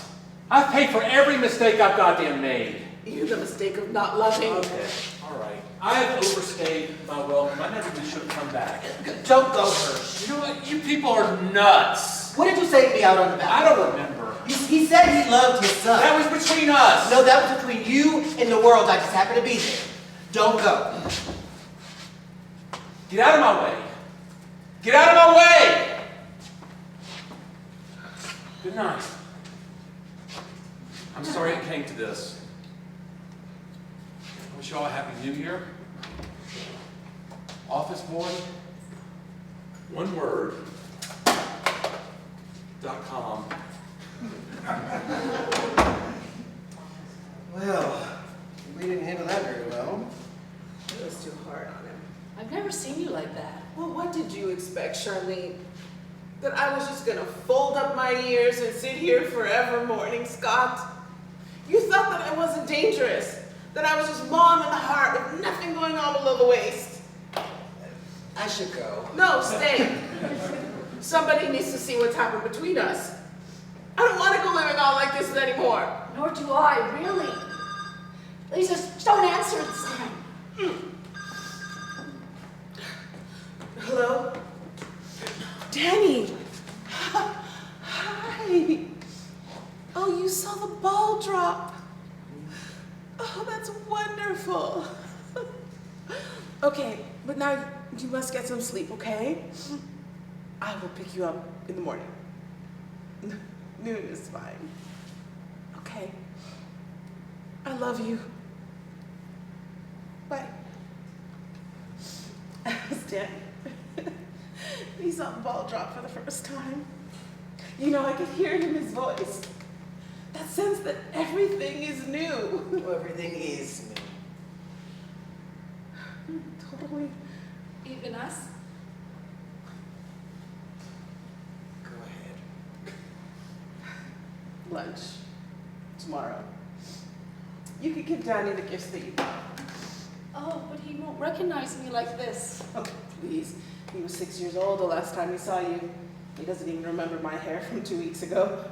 I've paid for every mistake I've goddamn made. You the mistake of not loving. Okay, all right. I have overstayed my welcome. I never really should have come back. Don't go, Hirsch. You know what? You people are nuts. What did you say to me out on the I balcony? don't remember. He said he loved his son. That was between us. No, that was between you and the world. I just happened to be there. Don't go. Get out of my way. Get out of my way. Good night. I'm sorry it came to this. I wish you all a happy new year. Office boy, one word, .com. Well, we didn't handle that very well. It was too hard on him. I've never seen you like that. Well, what did you expect, Charlene? That I was just gonna fold up my ears and sit here forever mourning Scott? You thought that I wasn't dangerous, that I was just mom in the heart with nothing going on below the waist. I should go. No, stay. Somebody needs to see what's happened between us. I don't want to go living on like this anymore. Nor do I, really. Please just don't answer this time. Hello? Danny. Hi. Oh, you saw the ball drop. Oh, that's wonderful. wonderful. Okay, but now you must get some sleep, okay? I will pick you up in the morning. Noon is fine. Okay. I love you. Bye. Stan, he saw the ball drop for the first time. You know, I could hear it in his voice. That sense that everything is new. Well, everything is new. Totally. Even us? Go ahead. Lunch. Tomorrow. You could give Danny the gifts that you brought. Oh, but he won't recognize me like this. Oh, please. He was 6 years old the last time he saw you. He doesn't even remember my hair from 2 weeks ago.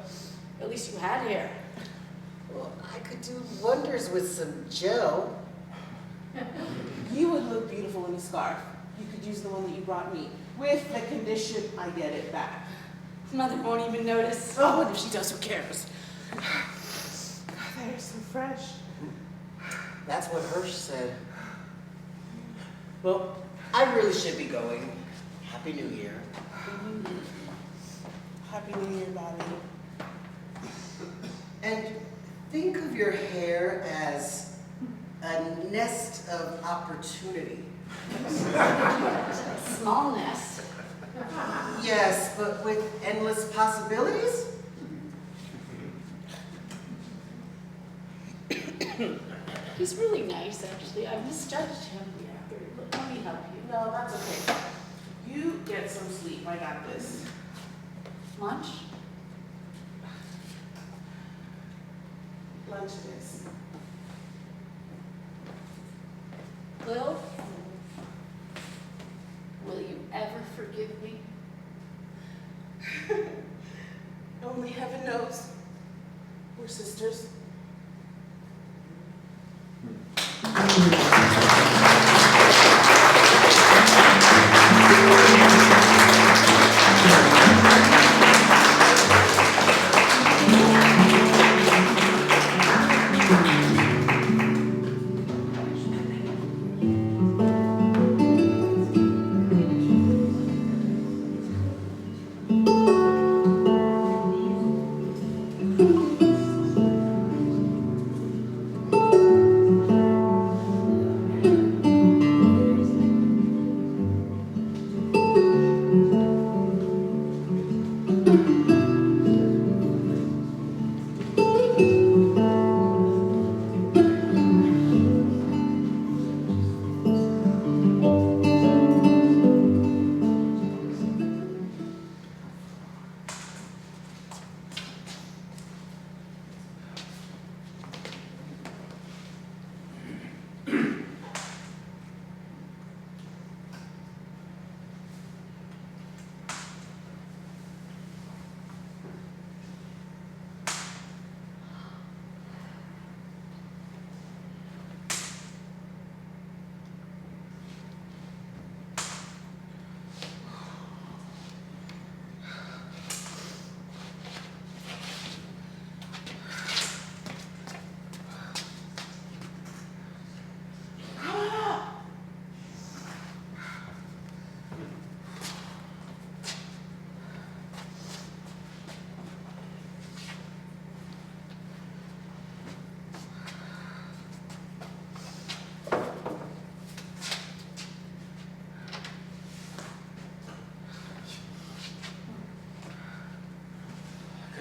At least you had hair. Well, I could do wonders with some gel. You would look beautiful in a scarf. You could use the one that you brought me, with the condition I get it back. Mother won't even notice. Oh, and if she does, who cares? They're so fresh. That's what Hirsch said. Well, I really should be going. Happy New Year. Happy New Year, Bobby. And think of your hair as a nest of opportunity. Small nest. Yes, but with endless possibilities? He's really nice, actually. I misjudged him. Let me help you. No, that's okay. You get some sleep. I got this. Lunch? Lunch it is. Lil? Will you ever forgive me? Only heaven knows. We're sisters.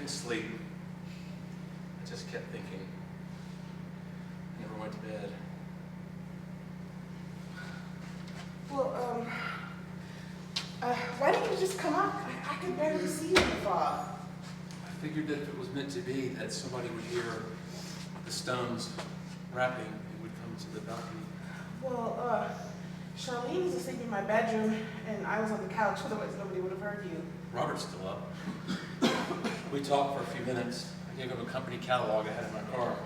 Sleep. I just kept thinking. I never went to bed. Well, why didn't you just come up? I could barely see you in the fog. I figured that if it was meant to be, that somebody would hear the stones rapping and would come to the balcony. Well, Charlene was asleep in my bedroom, and I was on the couch, otherwise nobody would have heard you. Robert's still up. We talked for a few minutes. I gave him a company catalog I had in my car.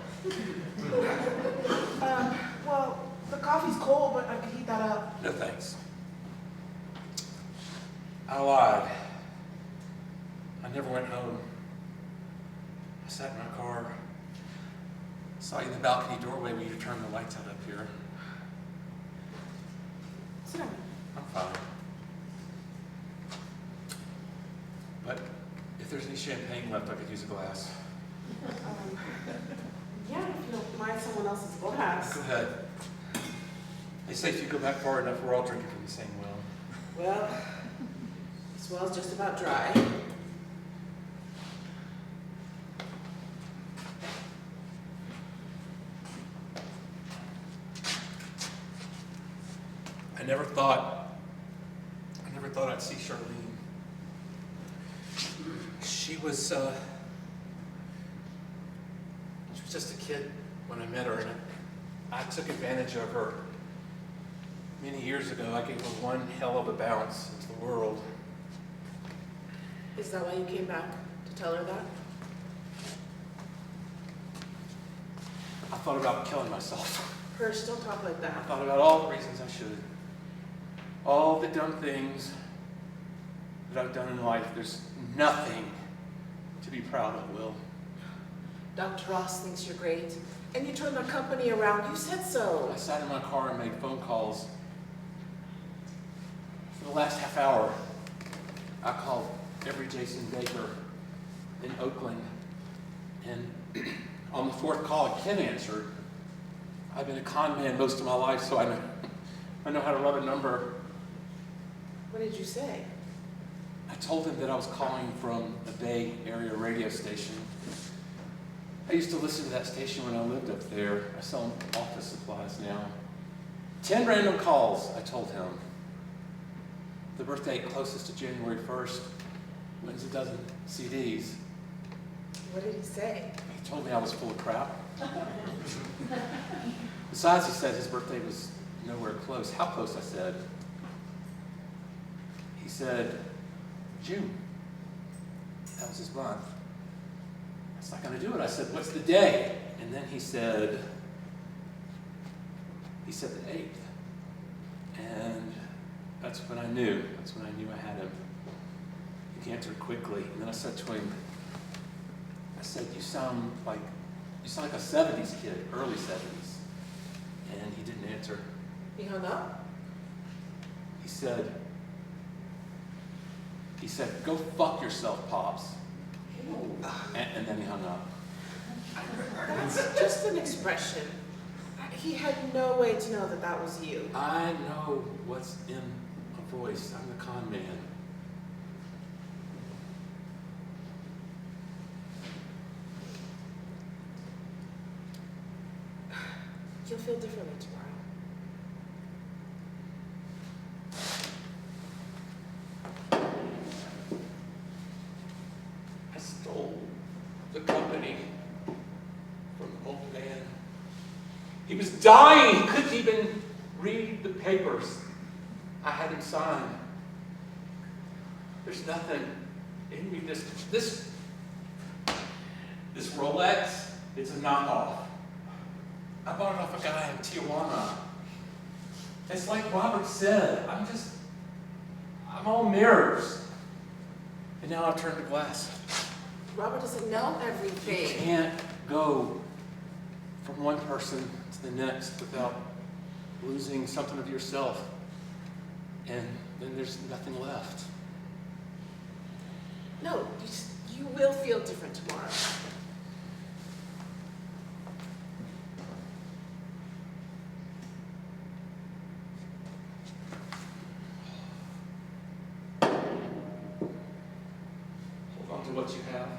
Well, the coffee's cold, but I could heat that up. No thanks. I lied. I never went home. I sat in my car, saw you in the balcony doorway when you turned the lights out up here. Sit down. I'm fine. But if there's any champagne left, I could use a glass. Yeah, if you don't mind someone else's glass. Go ahead. They say if you go back far enough, we're all drinking from the same well. Well, this well's just about dry. I never thought I'd see Charlene. She was just a kid when I met her, and I took advantage of her. Many years ago, I gave her one hell of a bounce into the world. Is that why you came back to tell her that? I thought about killing myself. Her still talk like I that. thought about all the reasons I should. All the dumb things that I've done in life. There's nothing to be proud of, Will. Dr. Ross thinks you're great. And you turned the company around. You said so. I sat in my car and made phone calls. For the last half hour, I called every Jason Baker in Oakland. And on the fourth call, Ken answered. I've been a con man most of my life, so I know how to rub a number. What did you say? I told him that I was calling from a Bay Area radio station. I used to listen to that station when I lived up there. I sell office supplies now. 10 random calls, I told him. The birthday closest to January 1st wins a dozen CDs. What did he say? He told me I was full of crap. Besides, he said his birthday was nowhere close. How close, I said. He said, June. That was his month. That's not going to do it. I said, what's the day? And then he said the 8th. And that's when I knew. That's when I knew I had him. He answered quickly. And then I said to him, you sound like a 70s kid, early 70s. And he didn't answer. He hung up? He said, go fuck yourself, Pops. And then he hung up. That's just an expression. He had no way to know that that was you. I know what's in a voice. I'm the con man. You'll feel differently tomorrow. I stole the company from the old man. He was dying. He couldn't even read the papers I had him sign. There's nothing in me. This Rolex, it's a knockoff. I bought it off a guy in Tijuana. It's like Robert said, I'm all mirrors. And now I've turned to glass. Robert doesn't know You everything. can't go from one person to the next without losing something of yourself. And then there's nothing left. No, you will feel different tomorrow. Hold on to what you have.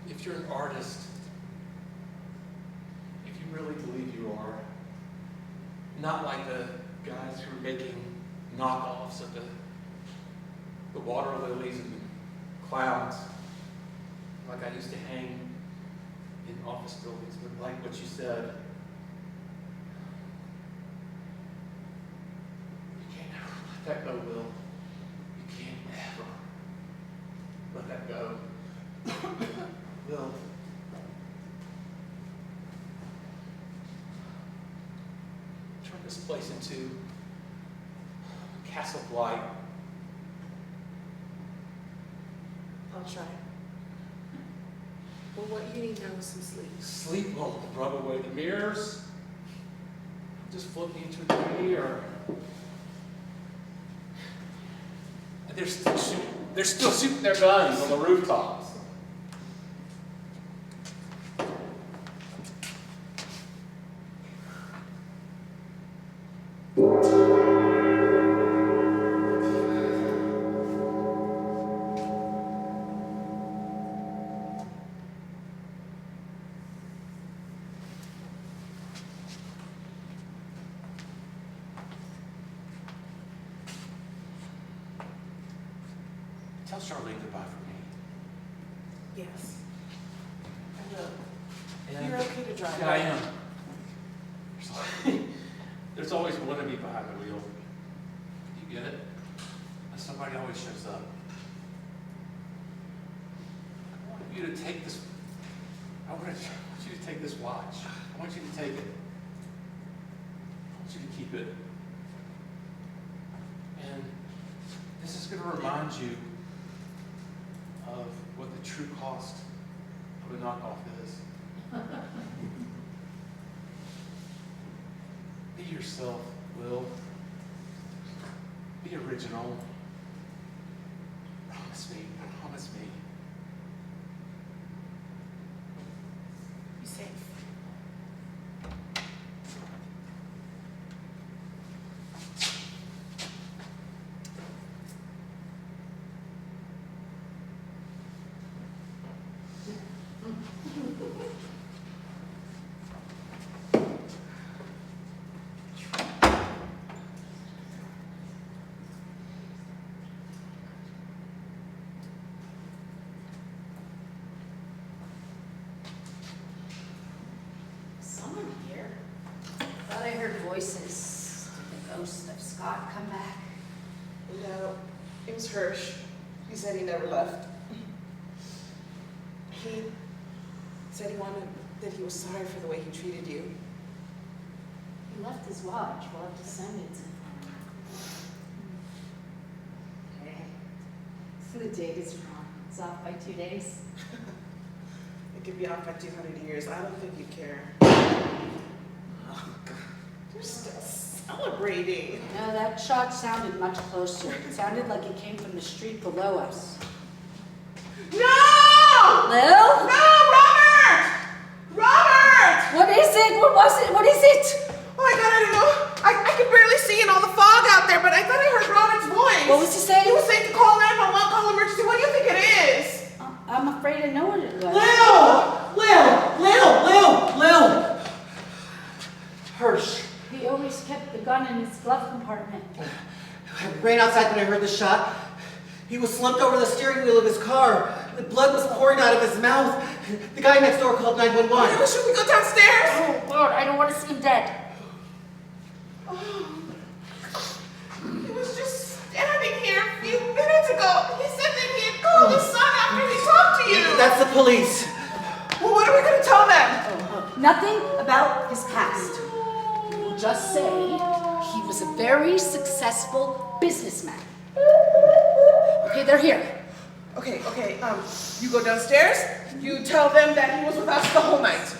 If you're an artist, if you really believe you are, not like the guys who are making knockoffs of the water lilies and the clouds, like I used to hang in office buildings, but like what you said, you can't ever let that go, Will. You can't ever let that go. Will. Turn this place into a castle of light. I'll try. We'll what you need now is some sleep. Sleep will rub away the mirrors. Just flip you to the tree, or they're still shooting their guns on the rooftops. Tell Charlene goodbye for me. Yes. I will. And You're okay to drive. Yeah, I am. There's always one of me behind the wheel. You get it? And somebody always shows up. I want you to take this. I want you to take this watch. I want you to take it. I want you to keep it. And this is going to remind you of what the true cost of a knockoff is. Be yourself, Lil. Be original. Promise me. Promise me. Be safe. Someone here. Thought I heard voices. Did the ghost of Scott come back? No, it was Hirsch. He said he never left. He said that he was sorry for the way he treated you. He left his watch. We'll have to send it to him. Okay. So the date is wrong. It's off by 2 days. It could be off by 200 years. I don't think you care. Oh, God. You're still celebrating. No, that shot sounded much closer. It sounded like it came from the street below us. No! Lil? No, Robert! Robert! What is it? What was it? What is it? Oh my God, I don't know. I could barely see in all the fog out there, but I thought I heard Robert's voice. What was he saying? He was saying to call 911, call emergency. What do you think it is? I'm afraid I know what it was. Lil! Hirsch. He always kept the gun in his glove compartment. It rained outside when I heard the shot. He was slumped over the steering wheel of his car. The blood was pouring out of his mouth. The guy next door called 911. Oh, should we go downstairs? Oh, Lord, I don't want to see him dead. Oh. He was just standing here a few minutes ago. He said that he had called his son after he talked to you. That's the police. Well, what are we going to tell them? Nothing about his past. We will just say he was a very successful businessman. Okay, they're here. Okay, you go downstairs, you tell them that he was with us the whole night.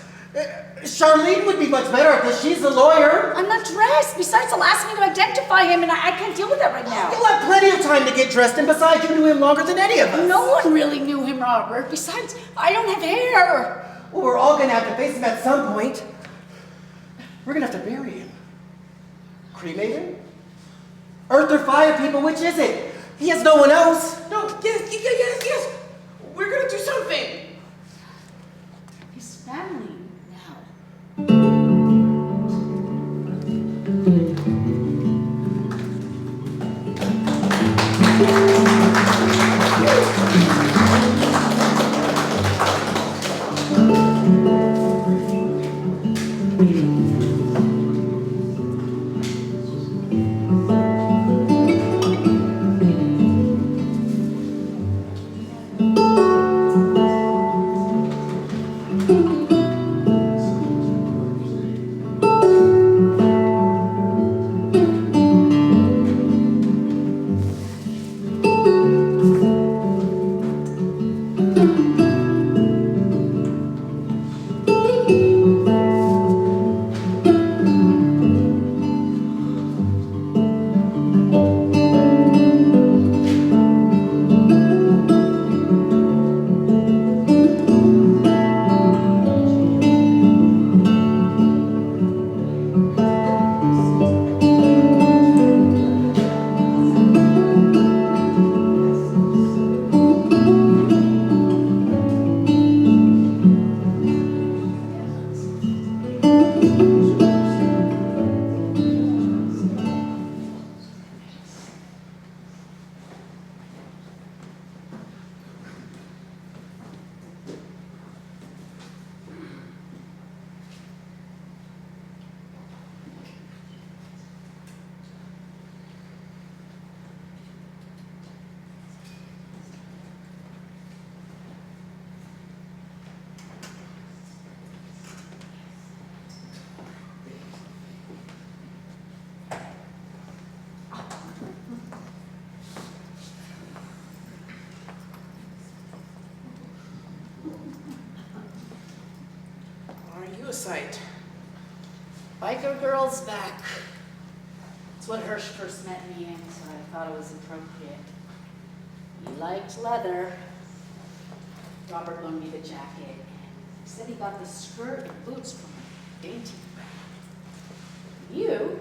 Charlene would be much better at this. She's a lawyer. I'm not dressed. Besides, they'll ask me to identify him, and I can't deal with that right now. You'll have plenty of time to get dressed, and besides, you knew him longer than any of us. No one really knew him, Robert. Besides, I don't have hair. Well, we're all gonna have to face him at some point. We're gonna have to bury him. Cremate him? Earth or fire, people, which is it? He has no one else. No, yes. We're going to do something. His family now. sight. Biker girl's back. It's what Hirsch first met me in, so I thought it was appropriate. He liked leather. Robert loaned me the jacket, and he said he got the skirt and boots from a dainty brand. You,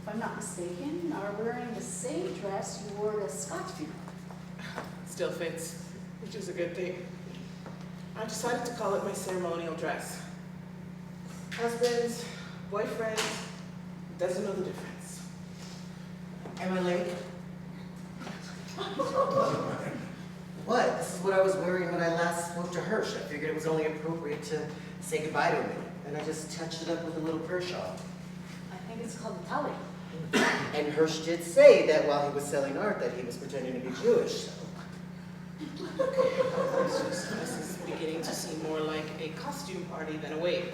if I'm not mistaken, are wearing the same dress you wore to Scott's funeral. Still fits, which is a good thing. I decided to call it my ceremonial dress. Husbands, boyfriends, doesn't know the difference. Am I late? What? This is what I was wearing when I last spoke to Hirsch. I figured it was only appropriate to say goodbye to him. And I just touched it up with a little Kershaw. I think it's called the Tully. And Hirsch did say that while he was selling art that he was pretending to be Jewish. So. This is beginning to seem more like a costume party than a wake.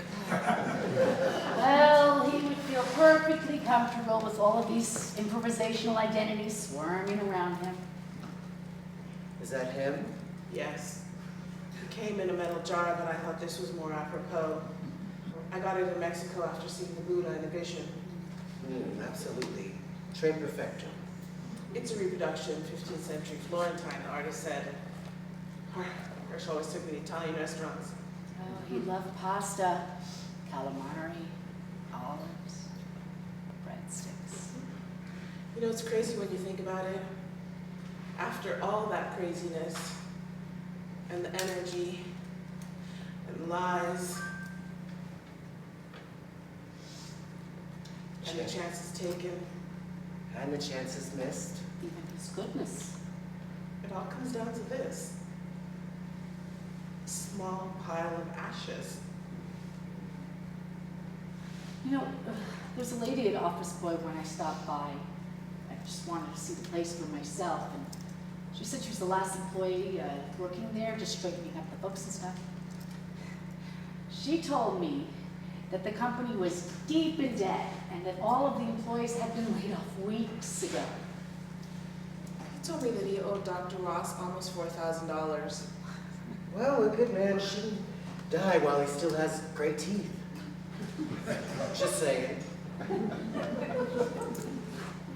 Well, he would feel perfectly comfortable with all of these improvisational identities swarming around him. Is that him? Yes. It came in a metal jar, but I thought this was more apropos. I got it in Mexico after seeing the Buddha in a vision. Absolutely. Tre perfecto. It's a reproduction, 15th century Florentine, the artist said. Hirsch always took me to Italian restaurants. Oh, he loved pasta, calamari, olives, breadsticks. You know, it's crazy when you think about it. After all that craziness, and the energy, and lies, and the chances taken, And the chances missed. Even his goodness. it all comes down to this. A small pile of ashes. You know, there's a lady at Office Boy when I stopped by. I just wanted to see the place for myself, and she said she was the last employee working there, just straightening up the books and stuff. She told me that the company was deep in debt and that all of the employees had been laid off weeks ago. He told me that he owed Dr. Ross almost $4,000. Well, a good man shouldn't die while he still has great teeth. Just saying.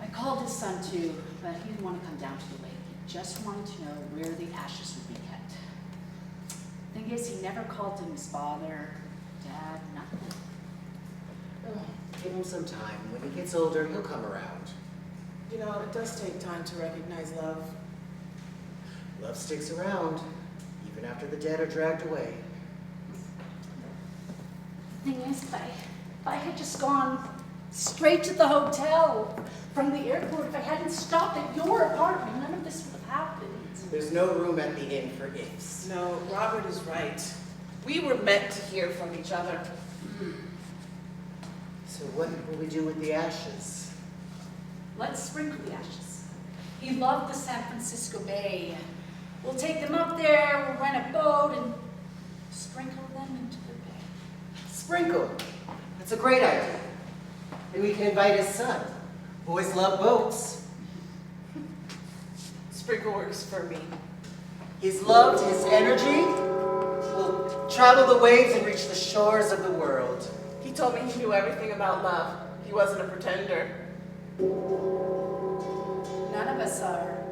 I called his son too, but he didn't want to come down to the lake. He just wanted to know where the ashes would be kept. Thing is, he never called him his father, dad, nothing. Give him some time. When he gets older, he'll come around. You know, it does take time to recognize love. Love sticks around, even after the dead are dragged away. The thing is, if I had just gone straight to the hotel from the airport, if I hadn't stopped at your apartment, none of this would have happened. There's no room at the inn for ifs. No, Robert is right. We were meant to hear from each other. So what will we do with the ashes? Let's sprinkle the ashes. He loved the San Francisco Bay. We'll take them up there, we'll rent a boat, and sprinkle them into the bay. Sprinkle. That's a great idea. And we can invite his son. Boys love boats. Sprinkle works for me. His love, his energy will travel the waves and reach the shores of the world. He told me he knew everything about love. He wasn't a pretender. None of us are.